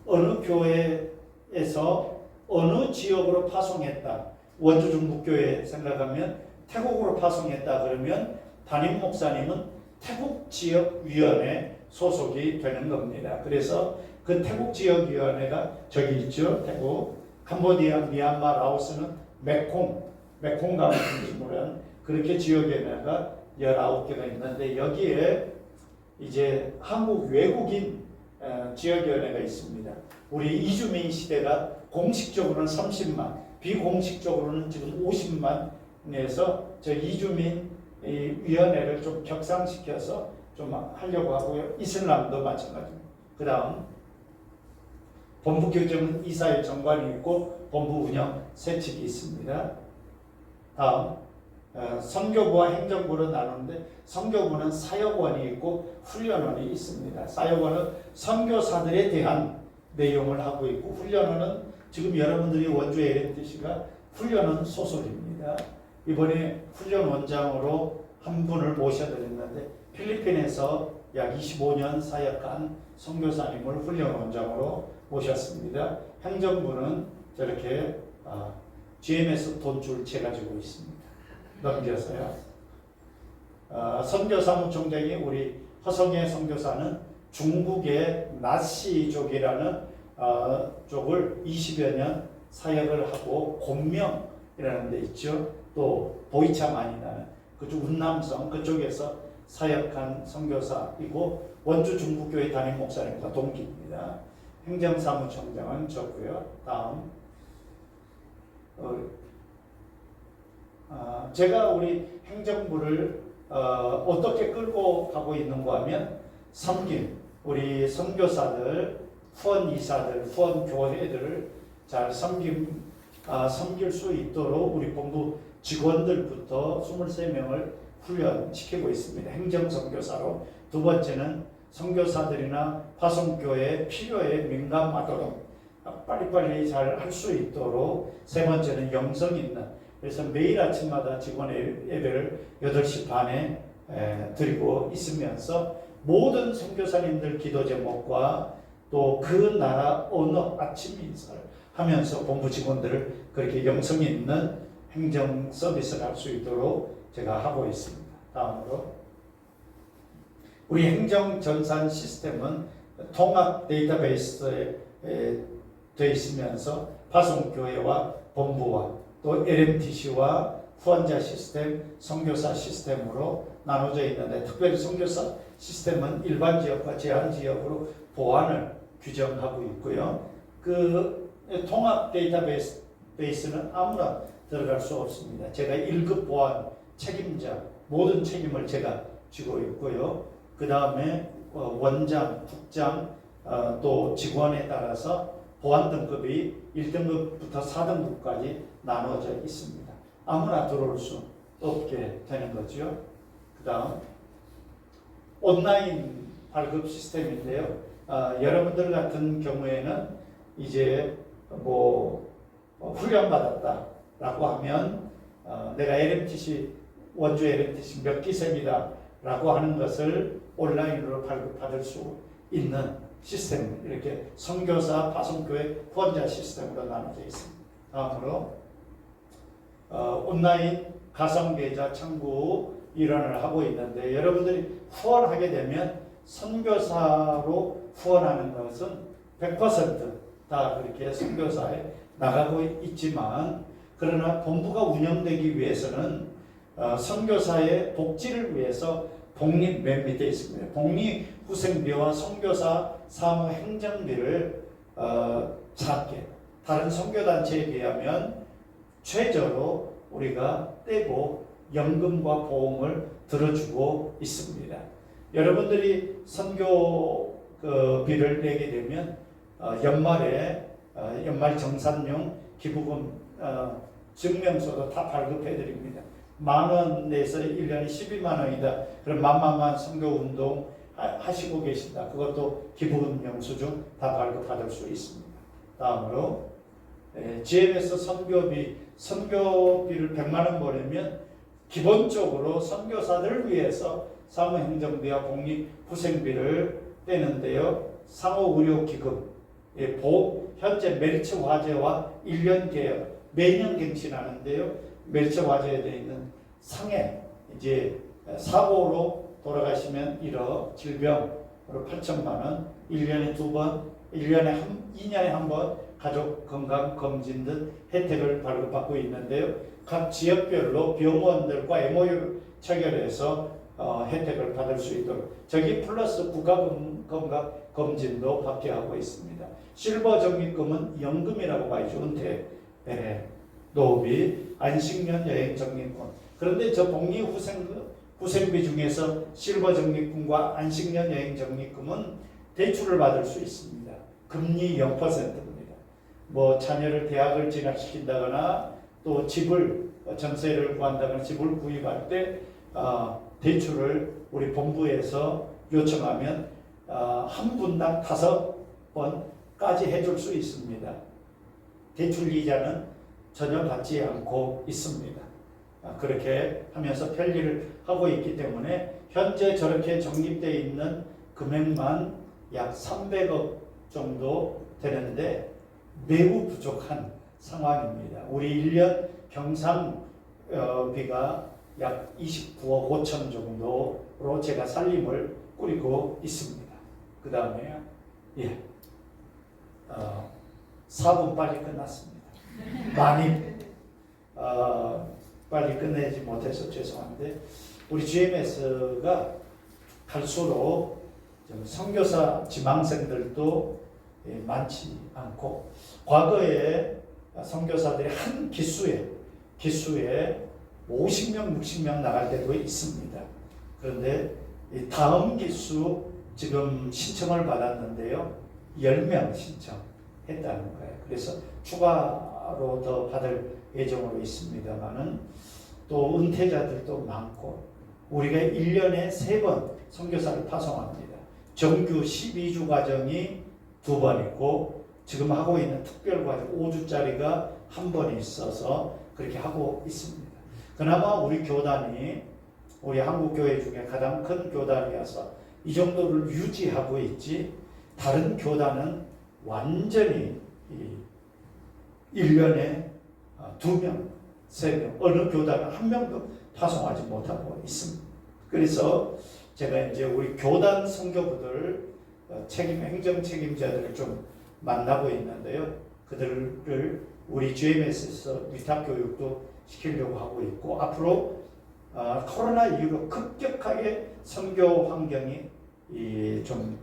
어느 교회에서 어느 지역으로 파송했다. 원주 중북교회 생각하면 태국으로 파송했다 그러면 담임 목사님은 태국 지역위원회 소속이 되는 겁니다. 그래서 그 태국 지역위원회가 저기 있죠. 태국, 캄보디아, 미얀마, 라오스는 메콩 강을 중심으로 한 그렇게 지역위원회가 19개가 있는데 여기에 이제 한국 외국인 지역위원회가 있습니다. 우리 이주민 시대가 공식적으로는 30만, 비공식적으로는 지금 50만 내서 저 이주민 위원회를 좀 격상시켜서 좀 하려고 하고요. 이슬람도 마찬가지입니다. 그 다음 본부 교정은 이사회 정관이 있고 본부 운영 세칙이 있습니다. 다음 선교부와 행정부로 나누는데 선교부는 사역원이 있고 훈련원이 있습니다. 사역원은 선교사들에 대한 내용을 하고 있고 훈련원은 지금 여러분들이 원주 LMTC가 훈련원 소속입니다. 이번에 훈련원장으로 한 분을 모셔드렸는데 필리핀에서 약 25년 사역한 선교사님을 훈련원장으로 모셨습니다. 행정부는 저렇게 GMS 돈줄 채가지고 있습니다. 넘겨서요. 선교사무총장이 우리 허성애 선교사는 중국의 나시족이라는 쪽을 20여 년 사역을 하고 곤명이라는 데 있죠. 또 보이차 많이 나는 그쪽 운남성 그쪽에서 사역한 선교사이고 원주 중북교회 담임 목사님과 동기입니다. 행정사무총장은 저고요. 다음 제가 우리 행정부를 어떻게 끌고 가고 있는가 하면 섬김, 우리 선교사들, 후원이사들, 후원교회들을 잘 섬길 수 있도록 우리 본부 직원들부터 23명을 훈련시키고 있습니다. 행정선교사로. 두 번째는 선교사들이나 파송교회 필요에 민감하도록 빨리빨리 잘 할 수 있도록. 세 번째는 영성 있는, 그래서 매일 아침마다 직원 예배를 8시 반에 드리고 있으면서 모든 선교사님들 기도 제목과 또 그 나라 언어 아침 인사를 하면서 본부 직원들을 그렇게 영성 있는 행정 서비스를 할 수 있도록 제가 하고 있습니다. 다음으로 우리 행정 전산 시스템은 통합 데이터베이스에 되어 있으면서 파송교회와 본부와 또 LMTC와 후원자 시스템, 선교사 시스템으로 나눠져 있는데 특별히 선교사 시스템은 일반 지역과 제한 지역으로 보안을 규정하고 있고요. 그 통합 데이터베이스는 아무나 들어갈 수 없습니다. 제가 1급 보안 책임자, 모든 책임을 제가 지고 있고요. 그 다음에 원장, 국장, 또 직원에 따라서 보안 등급이 1등급부터 4등급까지 나눠져 있습니다. 아무나 들어올 수 없게 되는 거죠. 그 다음 온라인 발급 시스템인데요. 여러분들 같은 경우에는 이제 뭐 훈련 받았다라고 하면 내가 LMTC 원주 LMTC 몇 기생이다라고 하는 것을 온라인으로 발급받을 수 있는 시스템, 이렇게 선교사 파송교회 후원자 시스템으로 나눠져 있습니다. 다음으로 온라인 가성계좌 창구 일환을 하고 있는데, 여러분들이 후원하게 되면 선교사로 후원하는 것은 100%다 그렇게 선교사에 나가고 있지만, 그러나 본부가 운영되기 위해서는 선교사의 복지를 위해서 복립 맨 밑에 있습니다. 복리후생비와 선교사 사무 행정비를 작게 다른 선교단체에 비하면 최저로 우리가 떼고 연금과 보험을 들어주고 있습니다. 여러분들이 선교비를 내게 되면 연말에 연말 정산용 기부금 증명서도 다 발급해 드립니다. 10,000원 내서 1년에 120,000원이다. 그럼 만만만 선교운동 하시고 계신다. 그것도 기부금 영수증 다 발급받을 수 있습니다. 다음으로 GMS 선교비를 100,000원 보내면 기본적으로 선교사들을 위해서 사무행정비와 복리후생비를 떼는데요. 상호의료기금, 현재 메리츠 화재와 1년 계약, 매년 갱신하는데요. 메리츠 화재에 되어 있는 상해, 이제 사고로 돌아가시면 1억, 질병으로 8,000,000원, 1년에 2번, 2년에 한 번 가족 건강 검진 등 혜택을 발급받고 있는데요. 각 지역별로 병원들과 MOU 체결해서 혜택을 받을 수 있도록, 저기 플러스 국가건강 검진도 받게 하고 있습니다. 실버 적립금은 연금이라고 봐야죠. 은퇴 노후비, 안식년 여행 적립금. 그런데 저 복리후생비 중에서 실버 적립금과 안식년 여행 적립금은 대출을 받을 수 있습니다. 금리 0%입니다. 뭐 자녀를 대학을 진학시킨다거나 또 집을 전세를 구한다거나 집을 구입할 때 대출을 우리 본부에서 요청하면 한 분당 5번까지 해줄 수 있습니다. 대출 이자는 전혀 받지 않고 있습니다. 그렇게 하면서 편리를 하고 있기 때문에 현재 저렇게 적립되어 있는 금액만 약 300억 정도 되는데 매우 부족한 상황입니다. 우리 1년 경상비가 약 29억 5천 정도로 제가 살림을 꾸리고 있습니다. 그 다음에 4분 빨리 끝났습니다. 많이 빨리 끝내지 못해서 죄송한데, 우리 GMS가 갈수록 선교사 지망생들도 많지 않고, 과거에 선교사들이 한 기수에 50명, 60명 나갈 때도 있습니다. 그런데 다음 기수 지금 신청을 받았는데요. 10명 신청했다는 거예요. 그래서 추가로 더 받을 예정으로 있습니다만은, 또 은퇴자들도 많고, 우리가 1년에 3번 선교사를 파송합니다. 정규 12주 과정이 2번 있고, 지금 하고 있는 특별과정 5주짜리가 한 번 있어서 그렇게 하고 있습니다. 그나마 우리 교단이 우리 한국교회 중에 가장 큰 교단이어서 이 정도를 유지하고 있지, 다른 교단은 완전히 1년에 2명, 3명, 어느 교단은 1명도 파송하지 못하고 있습니다. 그래서 제가 이제 우리 교단 선교부들 행정 책임자들을 좀 만나고 있는데요. 그들을 우리 GMS에서 위탁 교육도 시키려고 하고 있고, 앞으로 코로나 이후로 급격하게 선교 환경이 좀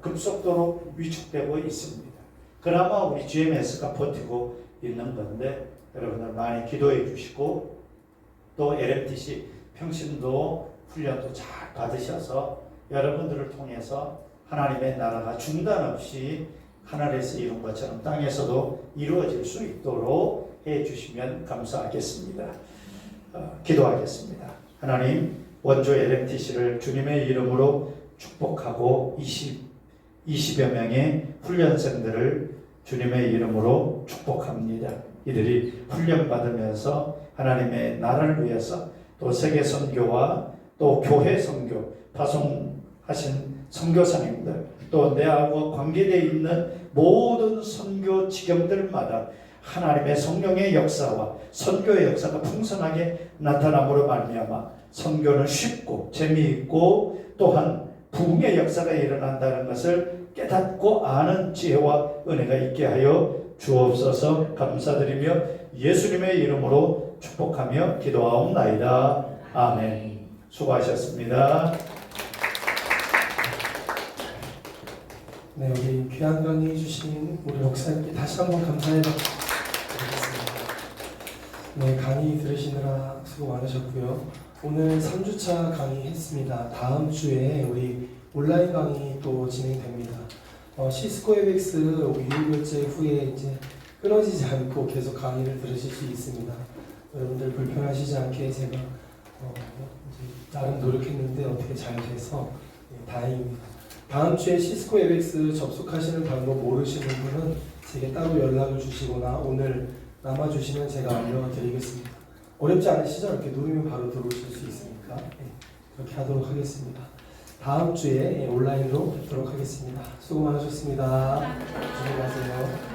급속도로 위축되고 있습니다. 그나마 우리 GMS가 버티고 있는 건데, 여러분들 많이 기도해 주시고, 또 LMTC 평신도 훈련도 잘 받으셔서 여러분들을 통해서 하나님의 나라가 중단 없이 하늘에서 이룬 것처럼 땅에서도 이루어질 수 있도록 해 주시면 감사하겠습니다. 기도하겠습니다. 하나님, 원조 LMTC를 주님의 이름으로 축복하고 20여 명의 훈련생들을 주님의 이름으로 축복합니다. 이들이 훈련받으면서 하나님의 나라를 위해서 또 세계 선교와 또 교회 선교, 파송하신 선교사님들, 또 내하고 관계되어 있는 모든 선교 지경들마다 하나님의 성령의 역사와 선교의 역사가 풍성하게 나타남으로 말미암아 선교는 쉽고 재미있고 또한 부흥의 역사가 일어난다는 것을 깨닫고 아는 지혜와 은혜가 있게 하여 주옵소서. 감사드리며 예수님의 이름으로 축복하며 기도하옵나이다. 아멘. 수고하셨습니다. 네, 우리 귀한 강의 해주신 우리 목사님께 다시 한번 감사해 드리겠습니다. 네, 강의 들으시느라 수고 많으셨고요. 오늘 3주차 강의했습니다. 다음 주에 우리 온라인 강의 또 진행됩니다. 시스코 웨벡스 유료결제 후에 이제 끊어지지 않고 계속 강의를 들으실 수 있습니다. 여러분들 불편하시지 않게 제가 이제 나름 노력했는데 어떻게 잘 돼서 다행입니다. 다음 주에 시스코 웨벡스 접속하시는 방법 모르시는 분은 제게 따로 연락을 주시거나 오늘 남아주시면 제가 알려드리겠습니다. 어렵지 않으시죠? 이렇게 누르면 바로 들어오실 수 있으니까 그렇게 하도록 하겠습니다. 다음 주에 온라인으로 뵙도록 하겠습니다. 수고 많으셨습니다. 안녕히 가세요.